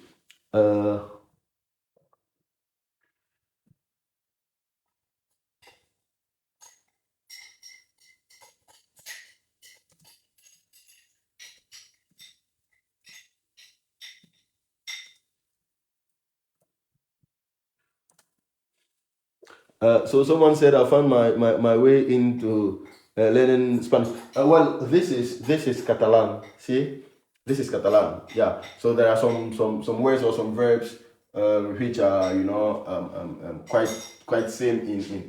So someone said I found my way into learning Spanish. Well, this is Catalan. See, this is Catalan. Yeah. So there are some words or some verbs which are quite same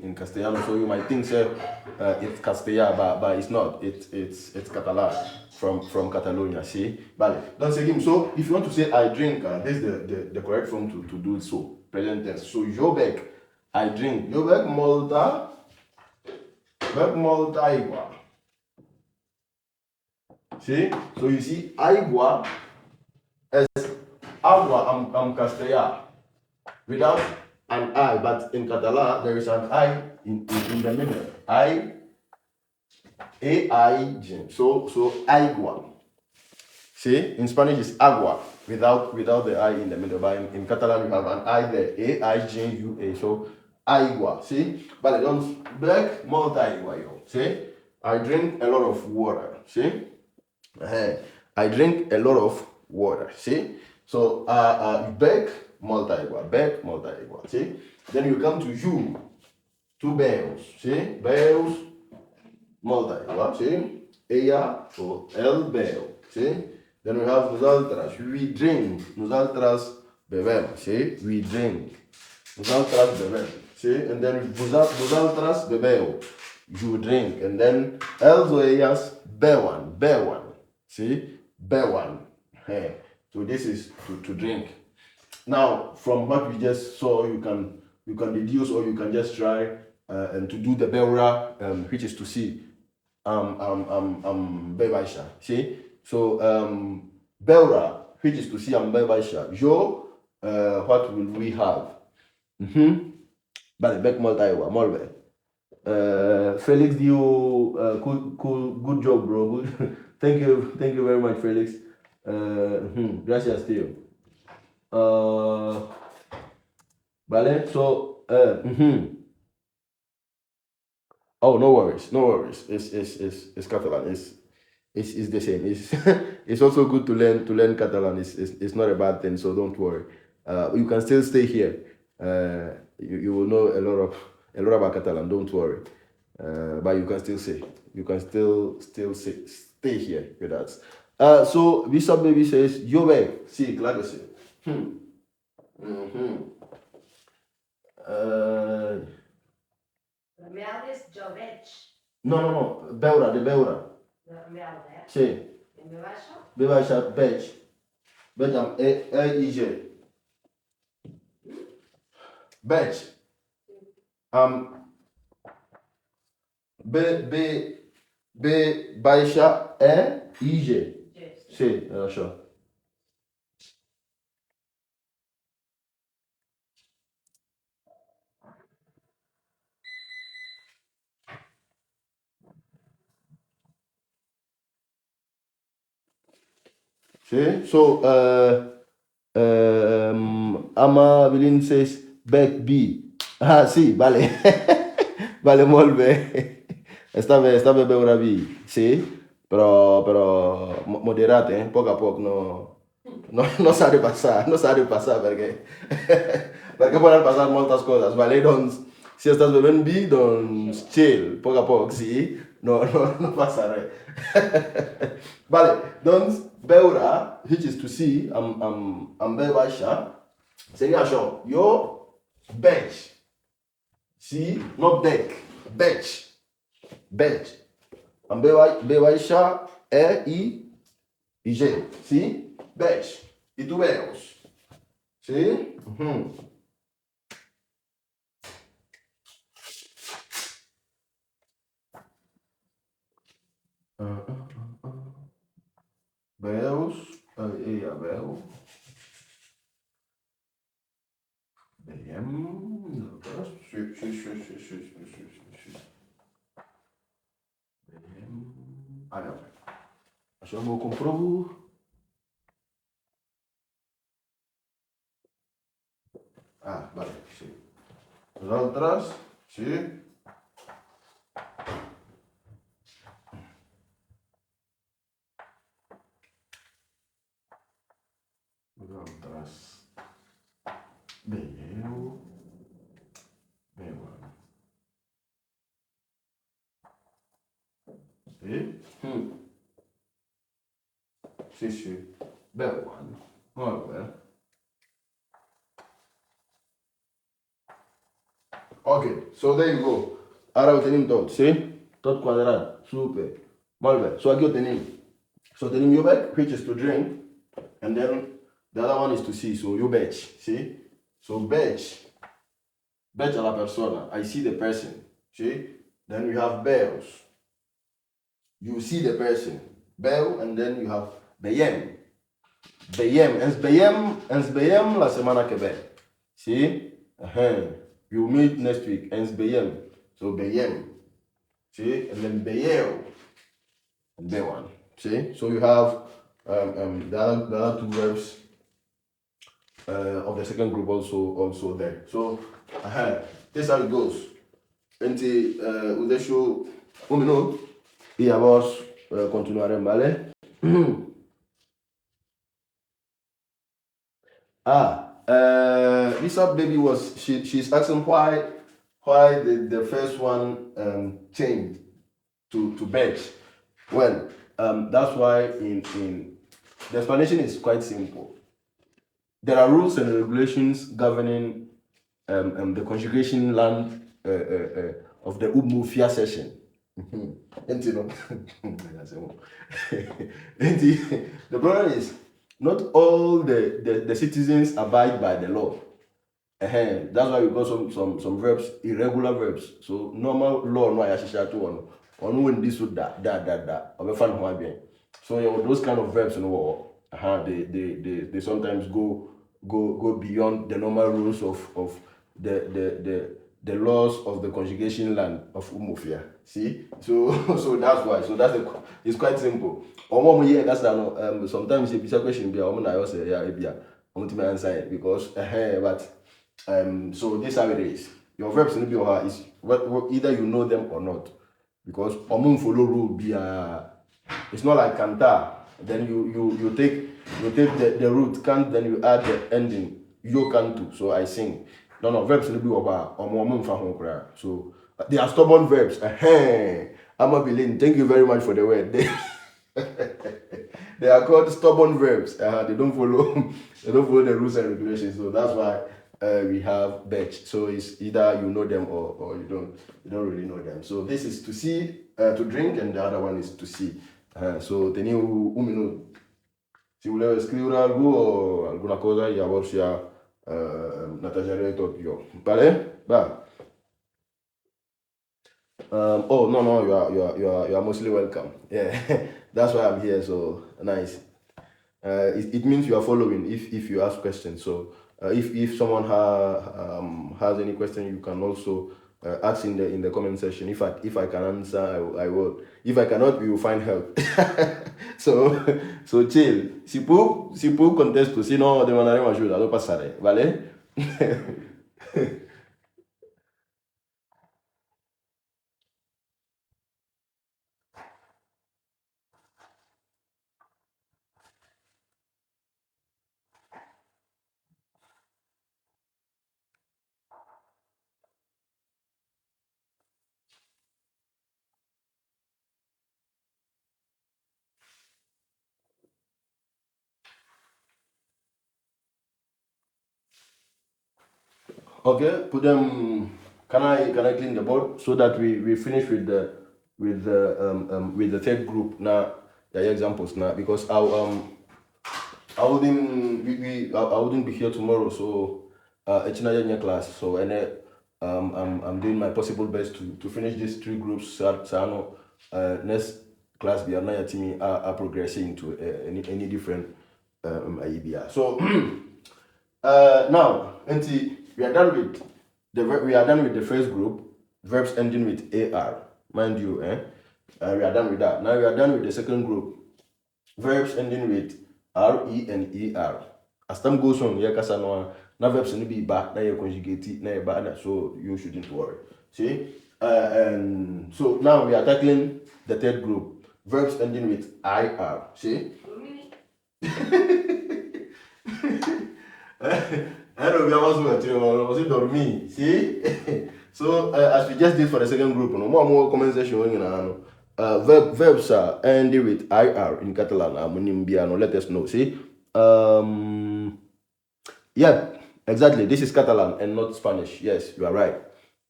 in Castellano. So you might think it's Castilla, but it's not. It's Catalan from Catalonia. See, vale. That's again. So if you want to say I drink, this is the correct form to do so. Present tense. So yo bec. I drink. Yo bec molta agua. See? So you see, agua as agua, I'm Castellà. Without an I, but in Catalan there is an I in the middle. A-I-G. So agua. See? In Spanish it's agua without the I in the middle. But in Catalan you have an I there. A-I-G-U-A. So agua, see? But don't black multi agua, yo. See? I drink a lot of water. See? I drink a lot of water. See? So back multi agua. See? Then you come to you. Two bells. See? Bells multi agua. See? Ella, so el bell. See? Then we have nosaltres. We drink. Nosaltres bebem. See? We drink. Nosaltres bebem. See? And then vosaltres bebeu. You drink. And then els o ellas bewan. See? Bewan. Hey. So this is to drink. Now, from what we just saw, you can deduce, or you can just try and to do the beura, which is to see. Bebaisha. See? So beura, which is to see bebaisha. Jo, what will we have? Vale, back multi-agua, molt bé. Felix diu, good job, bro. Good. thank you very much, Felix. Gracias, tío. Vale, so oh, no worries. It's Catalan. It's the same. It's also good to learn Catalan. It's not a bad thing, so don't worry. You can still stay here. you will know a lot about Catalan. Don't worry. But you can still say, you can still say, stay here with us. So Visa baby says, yo babe, sí, claro que sí.
Real és jo veig.
No, beura, de beura.
Real,
Sí.
En ve baixa?
B baixa, veig. Veig amb E-I-G. Veig. B baixa E-I-G. Sí, és això. Sí, so, Ama Bilin says, back B. Ah, sí, vale. Vale, molt bé. Está bé veure B, sí, però moderat, poc a poc, no s'ha de passar, perquè, perquè poden passar moltes coses, vale? Doncs, si estàs bevent vi, doncs chill, poc a poc, sí, no passa res. Vale, doncs, beure, which is to see, amb B baixa, seria això, jo veig, sí, no bec, veig, amb B baixa, E-I-G, sí, veig, i tu veus, sí? Veus, ella veu, veiem, nosaltres, sí. Veiem, ara, això m'ho comprovo. Ah, vale, sí. Nosaltres, sí. Nosaltres veieu, veuen. Sí? Sí. Veuen. Molt bé. Ok, so there you go. Ara ho tenim tot, sí? Tot quadrat. Super. Molt bé. So aquí ho tenim. So tenim you back, which is to drink. And then the other one is to see. So you batch, see? So batch a la persona. I see the person, see? Then you have bells. You see the person. Bell, and then you have veiem. Ens veiem la semana que ve. See? You meet next week. Ens veiem. So veiem. See? And then veieu. And veuen. See? So you have the other two verbs of the second group also there. So this is how it goes. Until ho deixo un minut i llavors continuarem, vale? This up baby she's asking why the first one changed to bench. Well, that's why in the explanation is quite simple. There are rules and regulations governing the conjugation land of the Umufia session. The problem is not all the citizens abide by the law. That's why we got some verbs, irregular verbs. So normal law no ayashisha to one. On when this would that. So those kind of verbs, they sometimes go beyond the normal rules of the laws of the conjugation land of Umofia. See? So that's why. So it's quite simple. Sometimes if it's a question be I say yeah, answer it because but so this is how it is. Your verbs in the is either you know them or not. Because follow rule be it's not like cantar. Then you take the root can't, then you add the ending yo can't do. So I sing. No, verbs will be about or so they are stubborn verbs. I'm a Bilin. Thank you very much for the word. They are called stubborn verbs. They don't follow they don't follow the rules and regulations. So that's why we have batch. So it's either you know them or you don't really know them. So this is to see, to drink, and the other one is to see. So teniu un minuto. Si voleva scrivere algo o alguna cosa, io vorsia Natasha Tokyo. Vale? Va. Oh no, you are mostly welcome. Yeah, that's why I'm here. So nice. It means you are following if you ask questions. So if someone has any question, you can also ask in the comment section. If I can answer, I will. If I cannot, we will find help. so so chill. Si può contesto, se no demandaremo aiuta, lo passare, vale? Okay, put them. Can I clean the board so that we finish with the third group now? The examples now, because I wouldn't be here tomorrow, so it's not in your class. So and I'm doing my possible best to finish these three groups. So I know next class we are not are progressing to any different idea. So now, we are done with the first group, verbs ending with AR. Mind you, we are done with that. Now we are done with the second group, verbs ending with RE and ER. As time goes on, you can now verbs need to be back, now you conjugate it, now you back, so you shouldn't worry. See? And so now we are tackling the third group, verbs ending with IR. See? I don't know was it dormi? See? So as we just did for the second group, no more comment section. Verbs are ending with IR in Catalan. Let us know. See? Yeah, exactly. This is Catalan and not Spanish. Yes, you are right.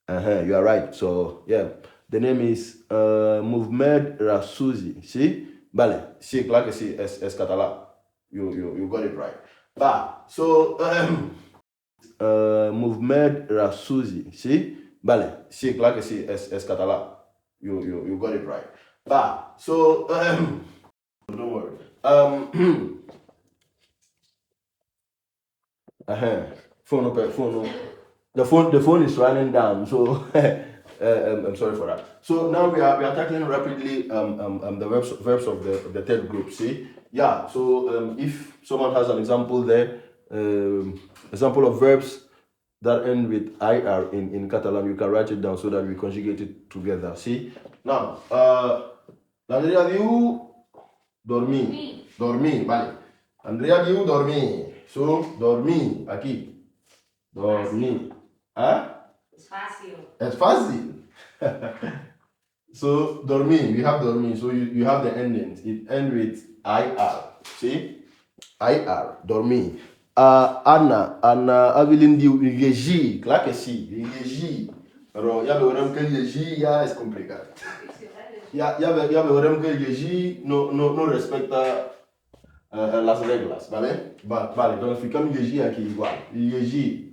You are right. So yeah, the name is Movement Rasuzi. See? Vale. Sí, claro que sí. Es catalán. You got it right. So Movement Rasuzi. See? Vale. Sí, claro que sí. Es catalán. You got it right. So don't worry. Phone. The phone is running down, so I'm sorry for that. So now we are tackling rapidly the verbs of the third group. See, yeah. So if someone has an example there, example of verbs that end with IR in Catalan, you can write it down so that we conjugate it together. See, now Andrea diu dormi, vale. Andrea diu dormi, so dormi aquí. Dormir. ¿Ah? Es fácil. So, dormir, we have dormir. So, you have the endings. It ends with IR. See? IR, dormir. Anna, Avelin dit régie. Claro que sí, régie. Pero ya veremos que régie ya es complicado. Ya veremos que régie no respecta las reglas, ¿vale? Vale, entonces ficamos régie aquí igual. Régie.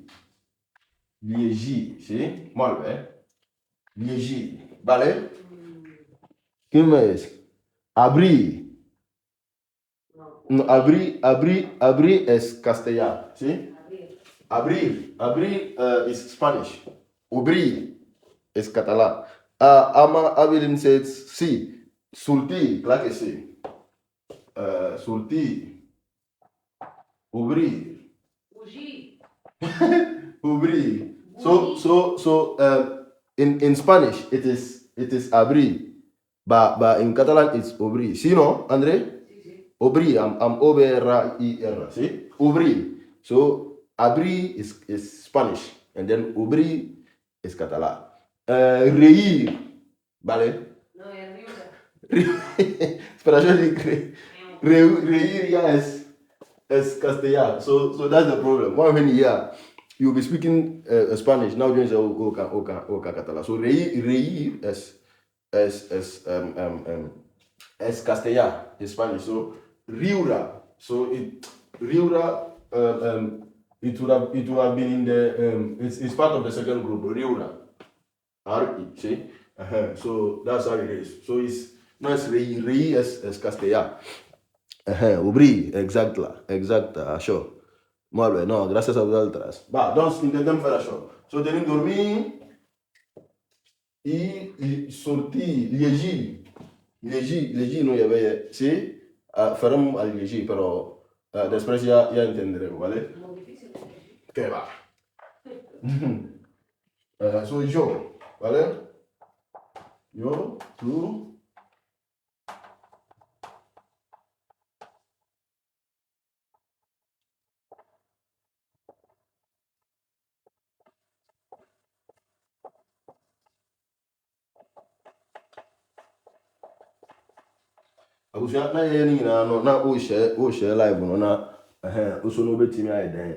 Liegi, ¿sí? Muy bien. Liegi, ¿vale? ¿Qué más? Abrir. No, abrir es castellano, ¿sí? Abrir is Spanish. Abrir es catalán. Ama Avelin says sí. Surtir, claro que sí. Surtir. Abrir. Abrir. So in Spanish it is abrir, but in Catalan it's obrir. See, no, Andre? Sí. Obrir, I'm O-B-R-I-R. See, obrir. So abrir is Spanish. And then obrir es català. Reír, ¿vale?
No, és riure.
Espera, yo digo reír ya es castellà. So that's the problem. One when you'll be speaking Spanish, now you're saying oka català. So reír es castellà, es Spanish. So riura. So riura it would have been in the it's part of the second group, riura. R-E, see? So that's how it is. So no es reír es castellà. Obrir, exacta, això. Molt bé, no, gràcies a vosaltres. Va, doncs intentem fer això. So tenim dormir i sortir, llegir. Llegir no hi havia, sí? Farem el llegir, però després ja entendreu, ¿vale?
Molt difícil de llegir.
Què va? So jo, ¿vale? Jo, tu... abusua na yɛ no nyinaa no na wohyɛ live no na nso no wobɛtumi ayɛ dɛn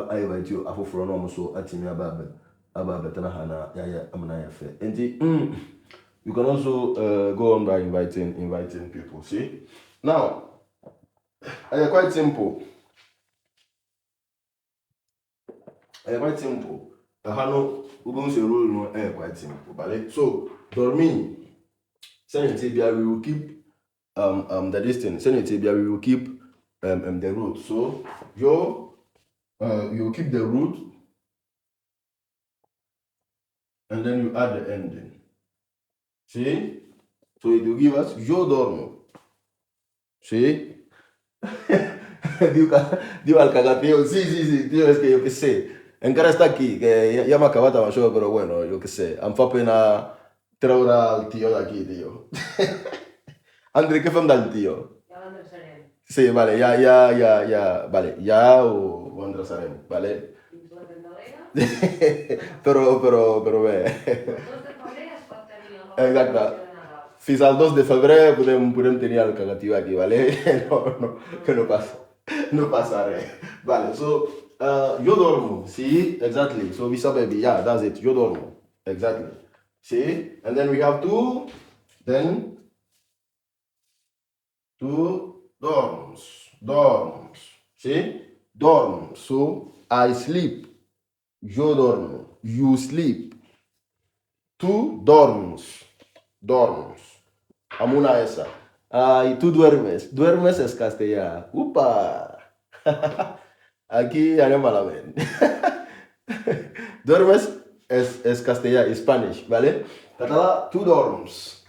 ayɛ bati afoforɔ no ɔmo so atumi aba abɛtena ha na yɛayɛ amana yɛ fɛ nti you can also go on by inviting people, see? Now quite simple no wobɛhu sɛ rule no quite simple, vale? So dormir sɛnɛte bia we will keep the distance. Sɛnɛte bia we will keep the root. So you will keep the root and then you add the ending. See? So it will give us yo dormo. See? Dio al cagateo. Sí, tío, es que yo qué sé. En cara está aquí, que ya me acababa el show, pero bueno, yo qué sé. I'm fapping a treure al tío de aquí, tío. André, què fem del tío?
Ja l'endreçarem.
Sí, vale, ja, vale, ja ho endreçarem, vale?
Fins la Candelera.
però bé.
El 2 de febrer es pot tenir el
Exacte.
de Nadal.
Fins al 2 de febrer podem tenir el cagatiu aquí, vale? Que no passa res. Vale, so, yo dormo, sí, exactly. So, Visa baby, yeah, that's it, yo dormo, exactly. See? And then we have two, then tu dorms, see? Dorm, so I sleep, yo dormo, you sleep, tu dorms, amuna esa. Y tú duermes es castellano. ¡Upa! Aquí haré malamente. Duermes es castellano, Spanish, ¿vale? Català, tú dorms.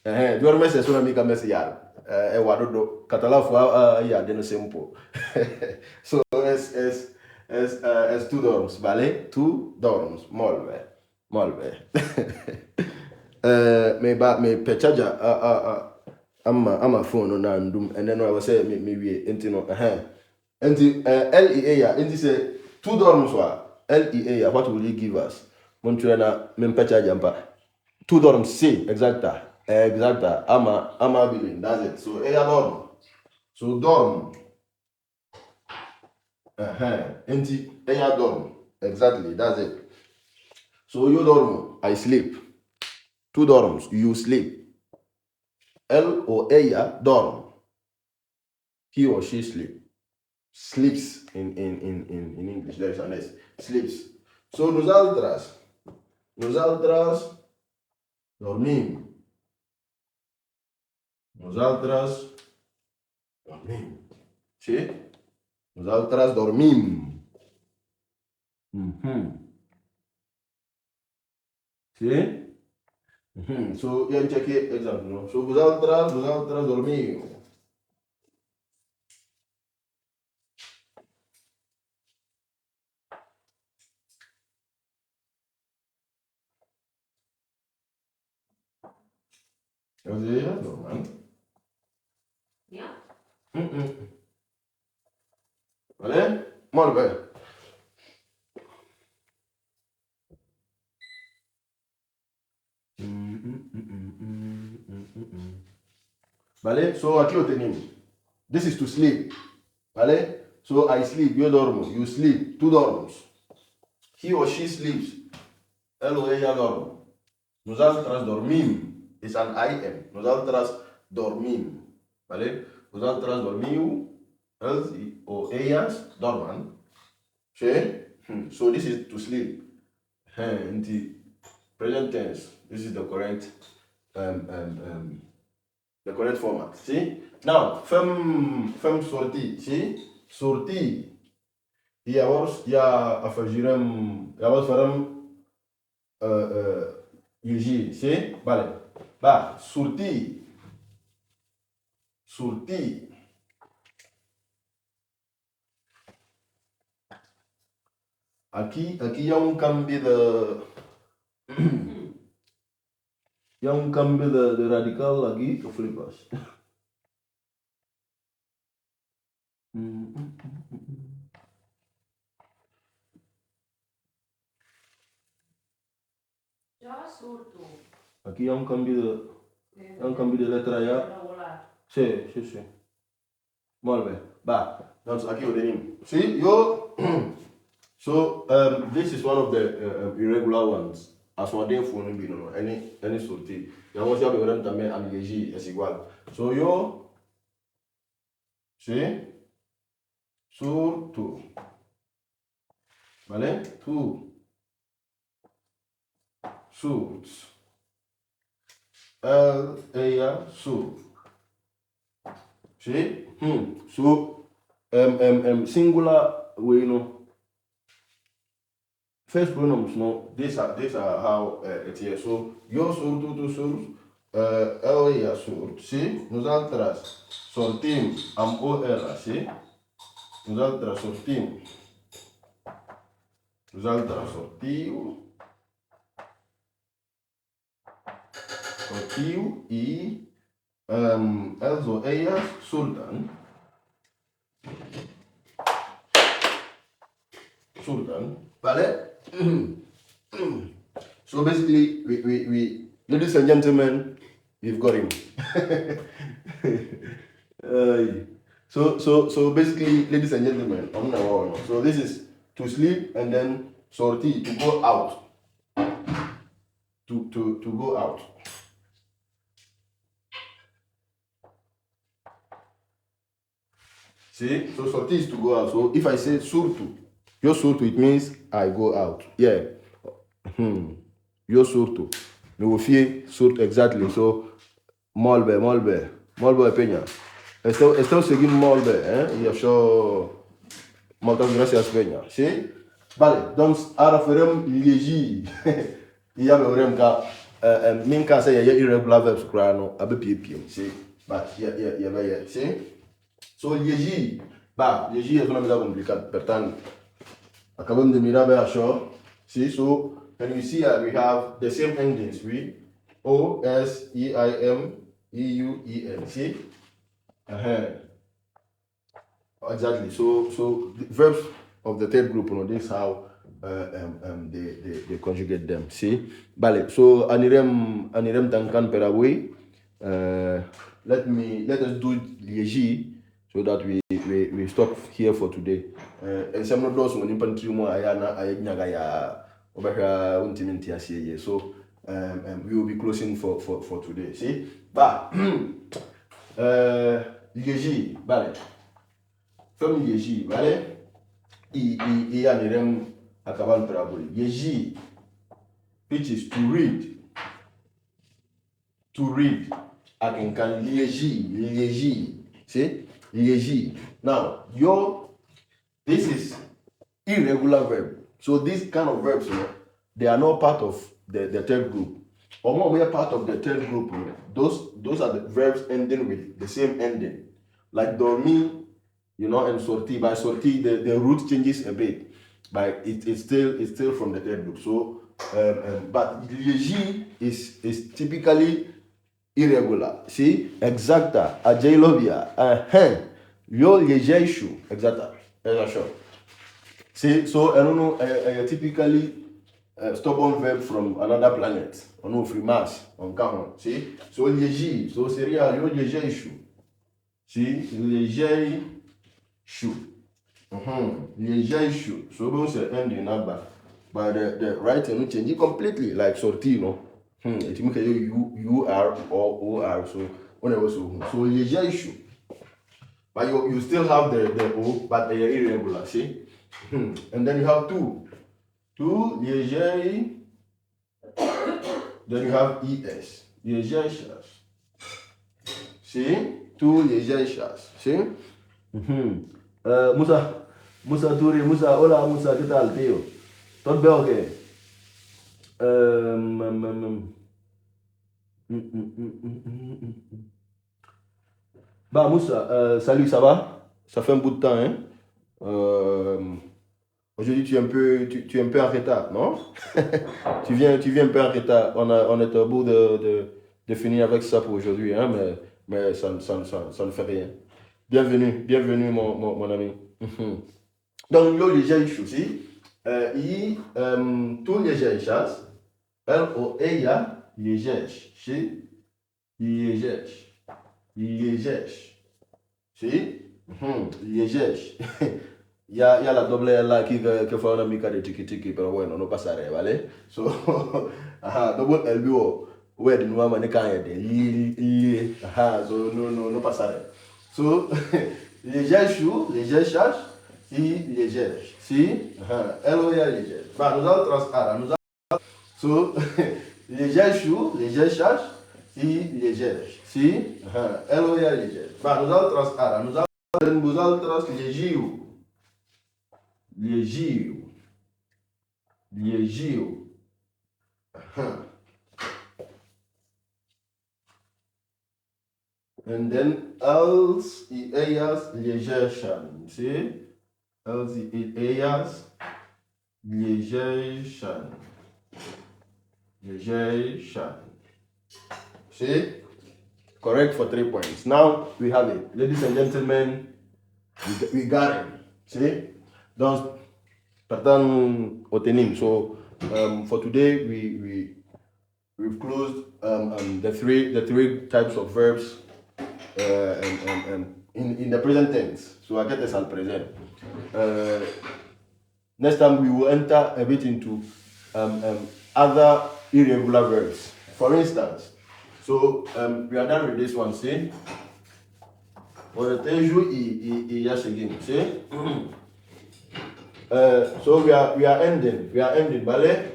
Duermes es una mica més llarg. Guardo, català fa ja de no simple. So es tu dorms, ¿vale? Tu dorms, molt bé. Me pechaja ama phone na ndum and then I was say me wie enti no enti LEA ya enti say tu dorms wa LEA ya, what will you give us? Montre na me pechaja mpa. Tu dorms, sí, exacta. Ama billing, that's it. So ella dorm. So dorm. Enti ella dorm. Exactly, that's it. So you dorm, I sleep. Tu dorms, you sleep. Él o ella dorm. He or she sleeps in English. There is an S. Sleeps. So nosaltres dormim. Nosaltres dormim. Sí? Nosaltres dormim. Sí? So, ja check here example, no? So, vosaltres dormiu. Heu dit ja? Dormant.
Ja?
Vale? Molt bé. Vale? So aqui eu tenho. This is to sleep. Vale? So I sleep, eu dormo. You sleep, tu dormes. He or she sleeps. Ele ou ela dorme. Nós outras dormimos. It's an IM. Nós outras dormimos. Vale? Nós outras dormimos. Eles ou elas dormem. So this is to sleep. In the present tense, this is the correct format. See? Now, fem sortir. See? Sortir. E agora já faremos ugir. See? Vale. Bah, sortir. Sortir. Aqui há cambio de cambio de radical aqui que flipas.
Jo surto.
Aqui há cambio de letra já.
Regular.
Sim. Molt bé. Va, doncs aquí ho tenim. Sí, jo... So, this is one of the irregular ones. As one day for no, any sorti. Ya vamos a ver también a llegir, es igual. So, yo... Sí? Surto. ¿Vale? Tu. Surts. Ella, sur. ¿Sí? So, singular, we know. First pronouns, no, these are how it is. So, yo surto, tu surts, ella surt, ¿sí? Nosaltres sortim amb OR, ¿sí? Nosaltres sortim. Nosaltres sortiu. Sortiu i els o elles surten. Vale? So basically, we ladies and gentlemen, we've got him. So basically, ladies and gentlemen, so this is to sleep and then sorti, to go out. To go out. See? So sorti is to go out. So if I say surtu, yo surtu, it means I go out. Yeah. Yo surtu. No fie surtu exactly. So molbe peña. Estou seguindo molbe, E achou muitas gracias peña. See? Vale, donc ara farem llegir. E já veremos que min casa é irregular verbs crano, abe piem. See? But yeah. See? So llegir. Llegir é uma coisa complicada, portanto, acabamos de mirar bem a show. See, so can you see we have the same endings, O, S, E, I, M, E, U, E, N. See? Exactly. So the verbs of the third group, this is how they conjugate them. See? Vale. So anirem tancan per avui. Let us do llegir so that we stop here for today. And some of those when infantry mo ayana ayagnaga ya obeka untiminti asiye. So we will be closing for today. See? Llegir, vale. Femme llegir, vale? I anirem acabant per avui. Llegir, which is to read. To read. I can llegir. See? Llegir. Now, this is irregular verb. So these kind of verbs, they are not part of the third group. Or more, we are part of the third group. Those are the verbs ending with the same ending. Like dormir, and sortir. By sortir, the root changes a bit. But it's still from the third group. So, but llegir is typically irregular. See? Exacta. Ajailovia. Yo legeishu. Exacta. See? So, I don't know, typically stubborn verb from another planet. On no free Mars. On Caron. See? So léger. So seria yo léger chou. See? Léger chou. Léger chou. So we say end in number. But the writing will change it completely, like sorti, you know. It means you are or o are. So whenever so léger chou. But you still have the o, but they are irregular. See? And then you have two. Two léger. Then you have es. Léger chas. See? Two léger chas. See? Musa Turi, Musa, hola Musa, ¿qué tal, tío? ¿Todo bien o qué? Bah Moussa, salut, ça va? Ça fait un bout de temps, hein? Aujourd'hui, tu es un peu en retard, non? tu viens un peu en retard. On est au bout de finir avec ça pour aujourd'hui, hein? Mais ça ne fait rien. Bienvenue mon ami. Donc, le léger aussi, tout léger chasse, L-O-E-A, léger, léger, léger, si, léger. Il y a la double L là qui fait una mica de tiki, pero bueno, no pasaré, ¿vale? So, double L, ouais, de nouveau, on est quand même, so, no pasaré. So, léger chou, léger chasse, si, léger, si, L-O-E-A, léger. Bah, nous allons transcrire, so, léger chou, léger chasse, si, léger, si, L-O-E-A, léger. Bah, nous allons transcrire, nous allons transcrire léger. Liegio. And then els y ellas liegershan. See? Els y ellas liegershan. See? Correct for 3 points. Now we have it. Ladies and gentlemen, we got it. See? Donc, pardon, otenim. So, for today, we've closed the three types of verbs in the present tense. So, I get this al present. Next time, we will enter a bit into other irregular verbs. For instance, so we are done with this one. See? For the teju yes again. See? So we are ending, vale?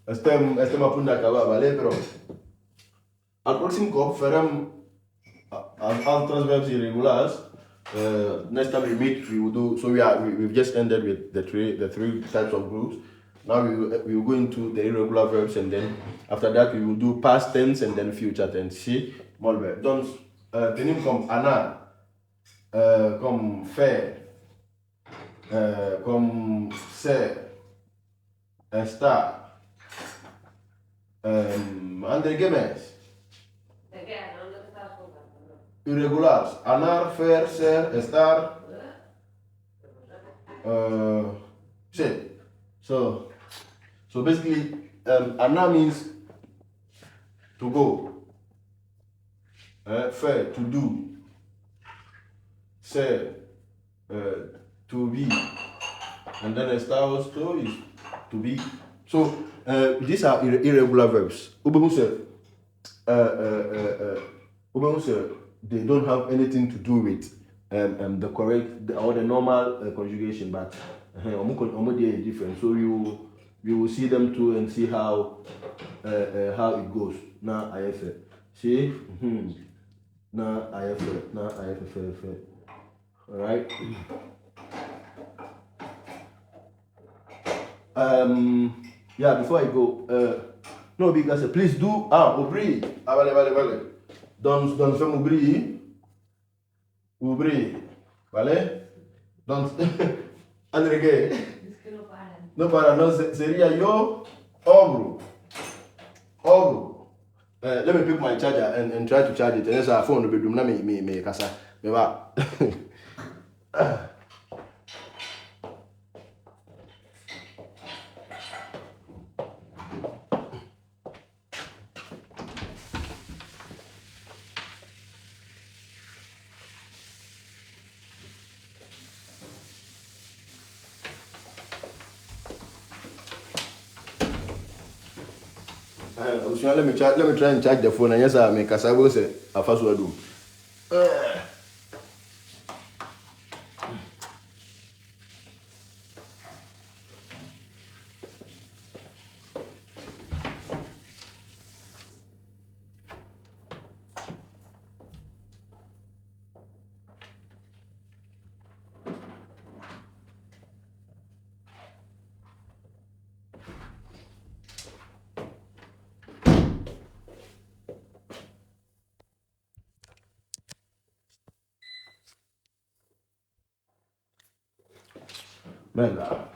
Estem a punto de acabar, vale? Pero al próximo cop farem otros verbs irregulars. Next time we meet, we will do. So we've just ended with the three types of groups. Now we will go into the irregular verbs, and then after that we will do past tense and then future tense. See, molbe. Donc tenim comme ana, comme faire. Comme ser, estar, André Gomes. Irregulares. Anar, fer, ser, estar. Sí. So basically, ana means to go. Faire, to do. Ser, to be, and then a star also is to be. So these are irregular verbs. They don't have anything to do with the correct or the normal conjugation, but they are different. So you will see them too and see how it goes. Now I have see. Now I have. All right. Yeah, before I go, no, because please do, oublie, vale. Donc, fais oublie, vale? Donc, André, no, sería yo, ogro. Let me pick my charger and try to charge it. And that's our phone, the bedroom, me, casa, me va. Let me try and charge the phone. And yes, I make a sabo say a fast word. Venga.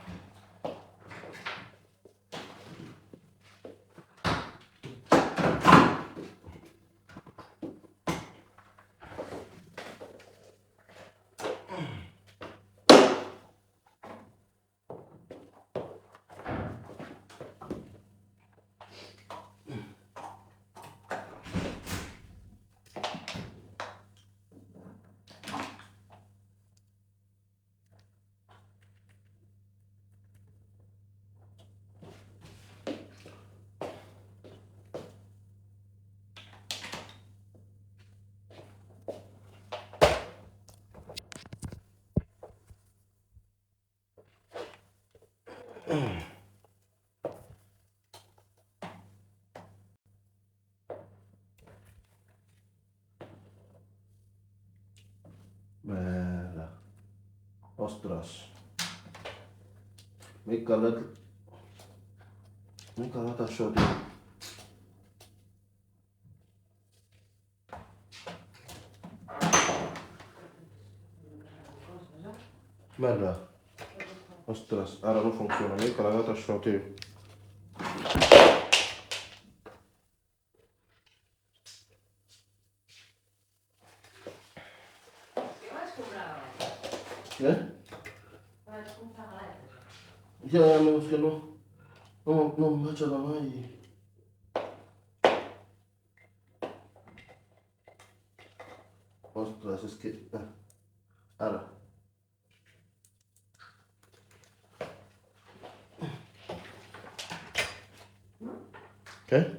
Venga. Ostras. Make a lot of shot. Merda. Ostras, ahora no funciona. Make a lot of shot. ¿Eh? Ya, no, es que no. No me echa la mano y... Ostras, es que... Ahora. ¿Qué?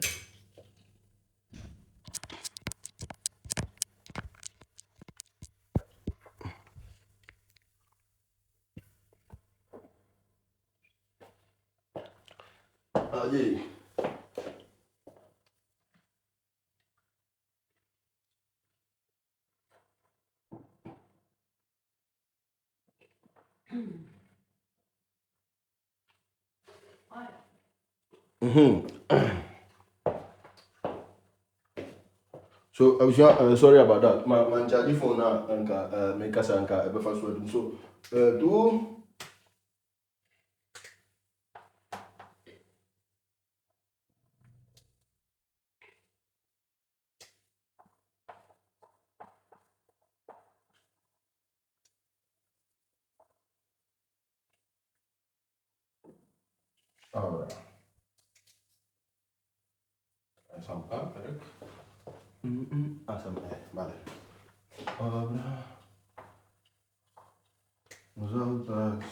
Allí. So I was sorry about that. My charge phone now and make us and ever fast word. So do alright. Some correct. Some vale. Ahora nosotras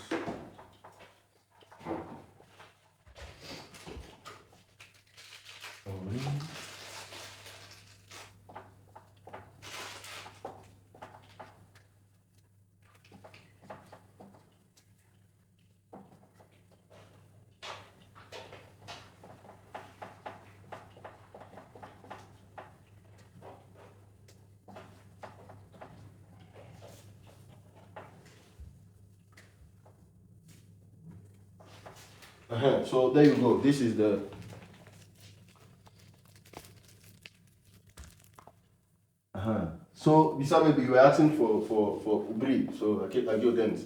so there you go. This is the So bisa maybe you were asking for Ubri. So I give them.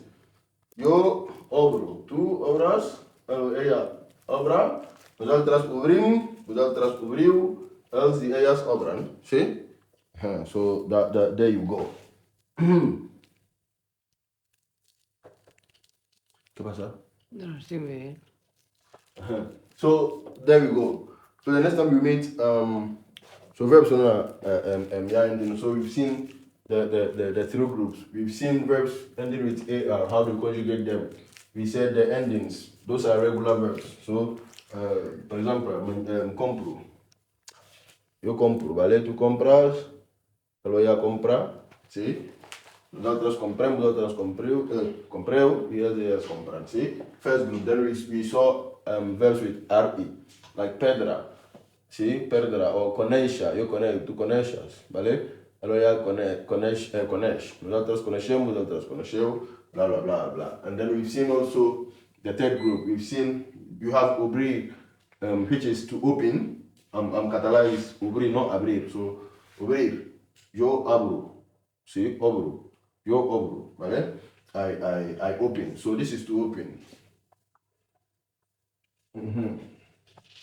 Yo obro, tu obras, ella obra, vosaltres obrim, vosaltres obriu, els i elles obren. See? So there you go. ¿Qué pasa?
No, estoy muy bien.
So there we go. So the next time we meet, so verbs on ending. So we've seen the three groups. We've seen verbs ending with AR, how to conjugate them. We said the endings, those are regular verbs. So for example, compro. eu compro, vale? Tu compras, eu vou a comprar, sim? Nosaltres comprem, vosaltres compreu e eles compram, sim? First group, then we saw verbs with RE, like pedra, sim? Pedra, ou conheça, eu conheço, tu conheces, vale? Allora conhece, nosaltres conhecemos, vosaltres conheceu, blah, blah, blah, blah. And then we've seen also the third group, we've seen you have obrir, which is to open, catalan is obrir, not abrir, so obrir, yo abro, see, obro, yo obro, vale? I open, so this is to open.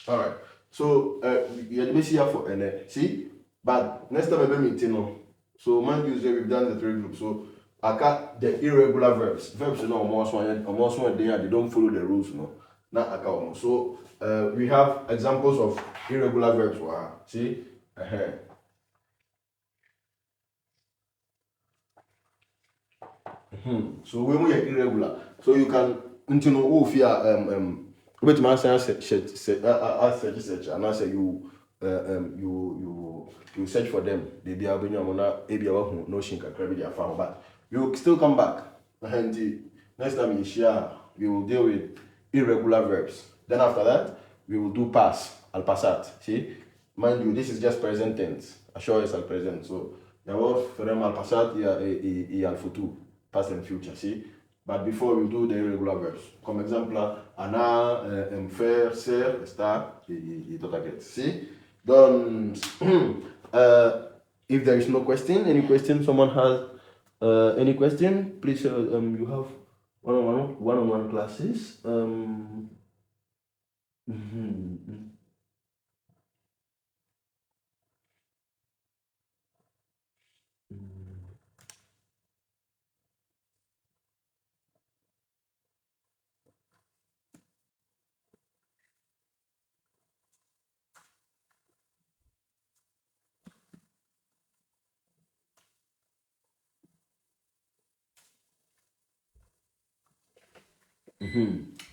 All right, so you're the here for see, but next time I be meeting, so mind you, say we've done the three groups, so I got the irregular verbs, you know, almost one day they don't follow the rules, no, not account. So we have examples of irregular verbs, see, so when we are irregular, so you can, you know, if you are wait, man, say search, and I say you you search for them. They be able to be able to no shin kakra be found, but you still come back. And next time you share, we will deal with irregular verbs. Then after that, we will do pass, al passat. See, mind you, this is just present tense. Assure is al present. So, there was ferem al passat e al futuro, past and future. See. But before we do the irregular verbs, comme exemple, ana, faire, ser, estar, et tout à see? Then, if there is no question, any question, someone has any question, please, you have one-on-one classes.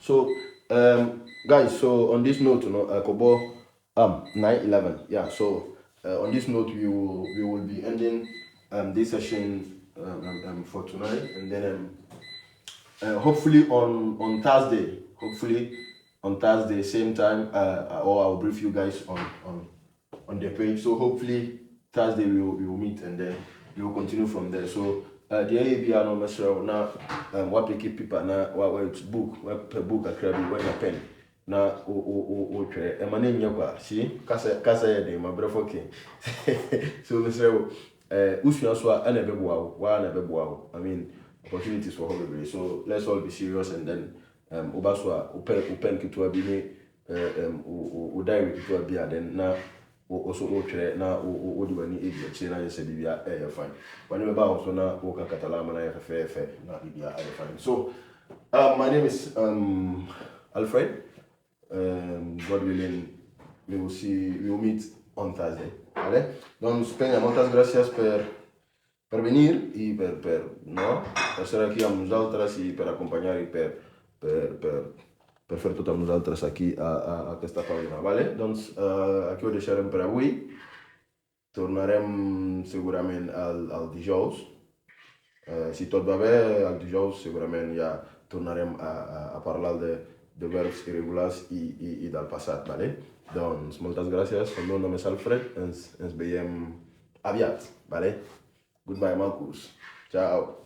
So, guys, so on this note, Kobo, 9:11. Yeah. So, on this note, we will be ending this session for tonight, and then hopefully on Thursday, same time, or I'll brief you guys on the page. So hopefully Thursday we will meet, and then we will continue from there. So the ABR no mesro na what pick paper na what book per book a crabby when a pen na o try e mane nya kwa see kasa ya dey my brother okay. So mesro usua so a na beboa wo wa na beboa wo, I mean opportunities for hobby. So let's all be serious, and then obaswa open kitwa bi ni o diary kitwa bi, then na also okay na o di wani ebi che na yese bibia fine when we ba also na o ka catalan na fe na bibia fine. So my name is Alfred. God willing, we will meet on Thursday, ¿vale? Entonces, Peña, muchas gracias per venir y per no per ser aquí amb nosaltres i per acompanyar i per fer tot amb nosaltres aquí a aquesta feina, ¿vale? Doncs aquí ho deixarem per avui. Tornarem segurament al dijous. Si tot va bé, el dijous segurament ja tornarem a parlar de verbs irregulars i del passat, ¿vale? Doncs moltes gràcies, el meu nom és Alfred, ens veiem aviat, ¿vale? Goodbye, Marcus. Ciao.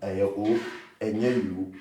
Ẹ̀yẹ o, ẹ̀yẹ you.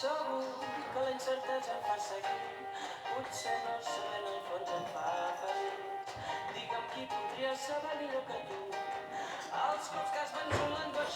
segur que la incertesa em fa seguir. Potser no saber en el fons em fa feliç. Digue'm qui podria saber millor que tu els cops que has vençut l'angoixa